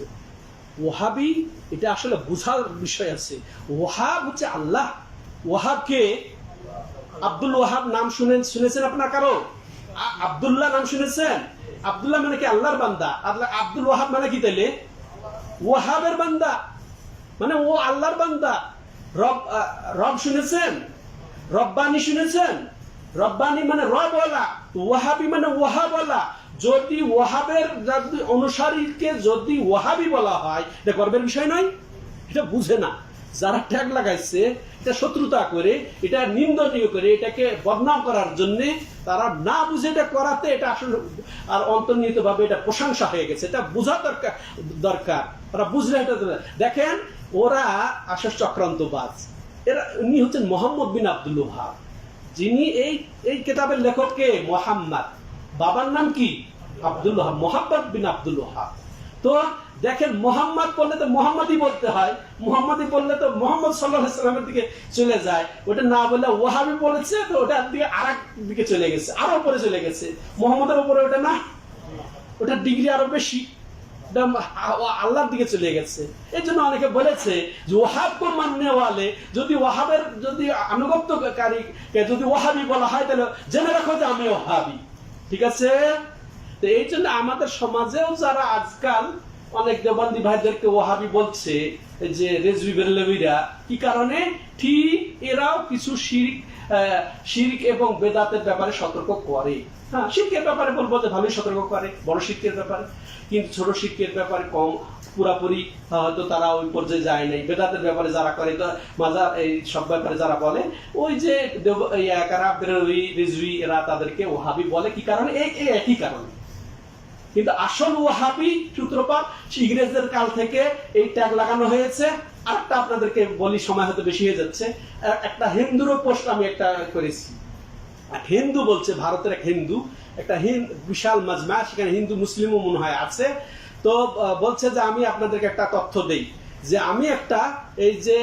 ওয়াহাবি এটা আসলে বোঝার বিষয় আছে। ওয়াহাব হচ্ছে আল্লাহ। ওয়াহাবকে আব্দুল ওয়াহাব নাম শুনেছেন আপনার কারো? আব্দুল্লাহ নাম শুনেছেন? আব্দুল্লাহ মানে কি আল্লাহর বান্দা। আব্দুল ওয়াহাব মানে কি তাইলে? ওয়াহাবের বান্দা, মানে ও আল্লাহর বান্দা। রব শুনেছেন? রব্বানি শুনেছেন? রব্বানি মানে রবওয়ালা, ওয়াহাবি মানে ওয়াহাবওয়ালা। যদি ওয়াহাবের অনুসারীকে যদি ওয়াহাবি বলা হয়, এটা গর্বের বিষয় নয়? এটা বুঝে না যারা ট্যাগ লাগাইছে, এটা শত্রুতা করে, এটা নিন্দনীয় করে, এটাকে বদনাম করার জন্য তারা না বুঝে এটা করাতে এটা আসলে আর অন্তর্নিহিত ভাবে এটা প্রশংসা হয়ে গেছে। এটা বোঝা দরকার। ওরা বুঝলে এটা দেখেন, ওরা আসলে চক্রান্তবাজ। উনি হচ্ছেন মুহাম্মদ বিন আব্দুল ওয়াহাব, যিনি এই কিতাবের লেখক কে? মুহাম্মদ। বাবার নাম কি? আব্দুল ওয়াহাব, মুহাম্মদ বিন আব্দুল ওয়াহাব। তো দেখেন, মোহাম্মদ বললে তো মোহাম্মদই বলতে হয়, মোহাম্মদই বললে তো মোহাম্মদ সাল্লাল্লাহু আলাইহি সাল্লামের দিকে চলে যায়। ওটা না বলে ওয়াহাবি বলেছে, তো ওটার দিকে আরেক দিকে চলে গেছে, আরো উপরে চলে গেছে। মোহাম্মদের উপরে ওটা না, ওটা ডিগ্রি আরো বেশি, আল্লাহর দিকে চলে গেছে। এই জন্য অনেকে বলেছে যে ওয়াহাব কো মাননে ওয়ালে, যদি ওয়াহাবের যদি আনুগত্যকারী যদি ওয়াহাবি বলা হয় তাহলে জেনে রাখো যে আমি ওয়াহাবি। ঠিক আছে? তো এই জন্য আমাদের সমাজেও যারা আজকাল অনেক দেওবন্দি ভাইদেরকে ওয়াহাবি বলছে, যে রেজভি বেরলভীরা, কি কারণে? ঠিক এরাও কিছু শিরক এবং বেদাতের ব্যাপারে সতর্ক করে। হ্যাঁ, শিরকের ব্যাপারে বলবো যে ভালোই সতর্ক করে, বড় শিরকের ব্যাপারে, কিন্তু ছোট শিরকের ব্যাপারে কম, পুরাপুরি হয়তো তারা ওই পর্যায়ে যায় নাই। বেদাতের ব্যাপারে যারা করে, মাজার এই সব ব্যাপারে যারা বলে, ওই যে বেরলভী রেজভি, এরা তাদেরকে ওয়াহাবি বলে। কি কারণে? এই একই কারণে। কিন্তু আসল ওয়াহাবি সূত্রপাত ইংরেজদের কাল থেকে এই ট্যাগ লাগানো হয়েছে। আরেকটা আপনাদেরকে বলি, সময় হয়তো বেশি হয়ে যাচ্ছে। একটা হিন্দুরও পোস্ট আমি একটা করেছি। হিন্দু বলছে, ভারতের এক হিন্দু, একটা বিশাল মাজমা, সেখানে হিন্দু মুসলিমও মনে হয় আছে। তো বলছে যে আমি আপনাদেরকে একটা তথ্য দেই, যে আমি একটা এই যে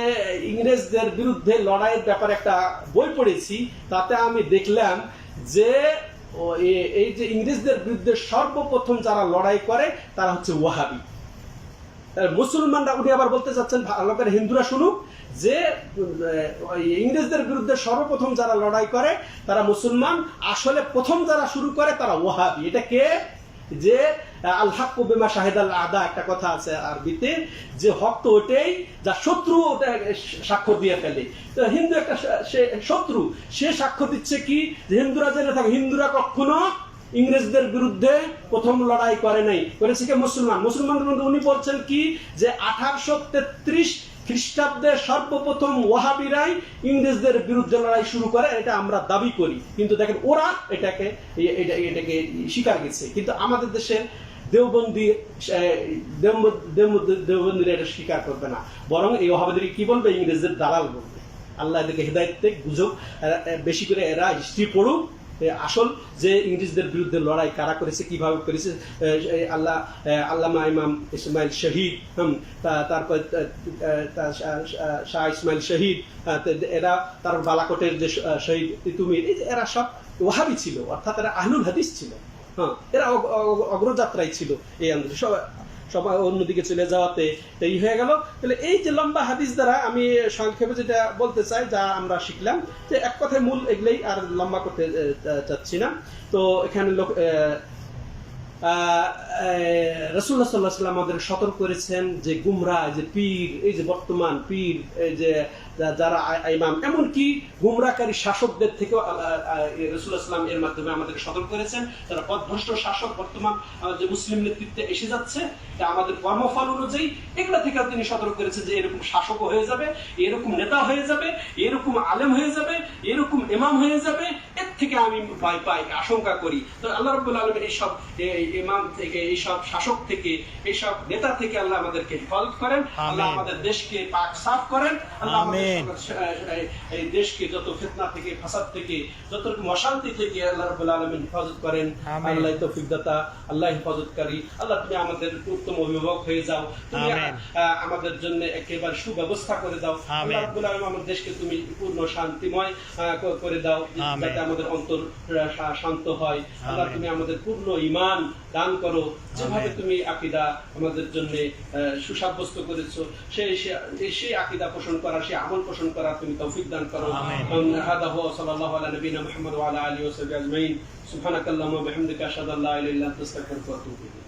ইংরেজদের বিরুদ্ধে লড়াইয়ের ব্যাপারে একটা বই পড়েছি। তাতে আমি দেখলাম যে এই যে ইংরেজদের বিরুদ্ধে সর্বপ্রথম যারা লড়াই করে তারা হচ্ছে ওয়াহাবি। মুসলমানরা, উনি আবার বলতে চাচ্ছেন, ভালো করে হিন্দুরা শুনুক, যে ইংরেজদের বিরুদ্ধে সর্বপ্রথম যারা লড়াই করে তারা মুসলমান, আসলে প্রথম যারা শুরু করে তারা ওয়াহাবি। এটা কে? যে আল হাক্কু বিমা শাহিদাল আদা, একটা কথা আছে আরবিতে, যে হক তো ওটাই, যা শত্রু ওটা সাক্ষ্য দিয়ে ফেলে। তো হিন্দু একটা শত্রু, সে সাক্ষ্য দিচ্ছে কি? যে হিন্দুরা জেনে থাকে, হিন্দুরা কখনো ইংরেজদের বিরুদ্ধে প্রথম লড়াই করে নাই, করেছে কি? মুসলমানদের মধ্যে উনি বলছেন কি? যে 1833 খ্রিস্টাব্দে সর্বপ্রথম ওয়াহাবিরাই ইংরেজদের বিরুদ্ধে লড়াই শুরু করে, এটা আমরা দাবি করি। কিন্তু দেখেন, ওরা এটাকে স্বীকার গেছে। কিন্তু আমাদের দেশের দেওবন্দিরা এটা স্বীকার করবে না, বরং এই ওয়াহাবিদেরকে কি বলবে? ইংরেজদের দালাল বলবে। আল্লাহ এদেরকে হেদায়েত দেখ, বুঝুক, বেশি করে এরা হিস্ট্রি পড়ুক, আসল যে ইংরেজদের বিরুদ্ধে লড়াই কারা করেছে, কিভাবে করেছে। আল্লামা ইমাম ইসমাইল শহীদ, তারপর শাহ ইসমাইল শহীদ, এরা তার বালাকোটের যে শহীদ তিতুমির, এরা সব ওয়াহাবি ছিল, অর্থাৎ এরা আহলুল হাদিস ছিল। হ্যাঁ, এরা অগ্রযাত্রায় ছিল এই আন্দোলন। সবাই অন্যদিকে চলে যাওয়াতে এই হয়ে গেল। তাহলে এই যে লম্বা হাদিস দ্বারা আমি সংক্ষেপে যেটা বলতে চাই, যা আমরা শিখলাম, যে এক কথায় মূল এগুলোই, আর লম্বা করতে চাচ্ছি না। তো এখানে রাসূলুল্লাহ সাল্লাল্লাহু আলাইহি ওয়াসাল্লাম আমাদের সতর্ক করেছেন যে গুমরা, যে পীর, এই যে বর্তমান পীর, এই যে যারা ইমাম, এমনকি গুমরাকারী শাসকদের থেকেও রাসূলুল্লাহ সাল্লাল্লাহু এর মাধ্যমে আমাদের সতর্ক করেছেন। যারা পথভ্রষ্ট শাসক বর্তমান যে মুসলিম নেতৃত্বে এসে যাচ্ছে, আমাদের কর্মফল অনুযায়ী এগুলা থেকে তিনি সতর্ক করেছেন যে এরকম শাসক হয়ে যাবে, এরকম নেতা হয়ে যাবে, এরকম আলেম হয়ে যাবে, এরকম ইমাম হয়ে যাবে। এর থেকে আমি ভয় পাই, আশঙ্কা করি। তো আল্লাহ রাব্বুল আলামিন এইসব ইমাম থেকে, এইসব শাসক থেকে, এইসব নেতা থেকে আল্লাহ আমাদেরকে হেফাজত করেন। আল্লাহ আমাদের দেশকে পাক সাফ করেন। আল্লাহ এই দেশকে যত ফিতনা থেকে, ফাসাদ থেকে, যত রকম অশান্তি থেকে আল্লাহ রাব্বুল আলামিন হেফাজত করেন। আল্লাহ তৌফিক দাতা, আল্লাহ হেফাজতকারী। আল্লাহ তুমি আমাদের উত্তম অভিভাবক হয়ে যাও, তুমি আমাদের জন্য একেবারে সুব্যবস্থা করে দাও। আল্লাহ রাব্বুল আলামিন আমাদের দেশকে তুমি পূর্ণ শান্তিময় করে দাও, যাতে আমাদের অন্তর শান্ত হয়। আল্লাহ তুমি আমাদের পূর্ণ ঈমান দান করো, যেভাবে তুমি আকীদা আমাদের জন্য সুসাব্যস্ত করেছো, সেই আকীদা পোষণ করা, সেই আমল পোষণ করা তুমি তৌফিক দান করো। হাদা হুয়া সাল্লাল্লাহু আলা নবিয়িনা মুহাম্মদ ওয়া আলা আলিহি ওয়া সাহবিহি আজমাইন। সুবহানাকাল্লাহুম্মা ওয়া বিহামদিকা আশহাদু আল্লা ইলাহা ইল্লা আনতা আস্তাগফিরুকা ওয়া আতুবু ইলাইক।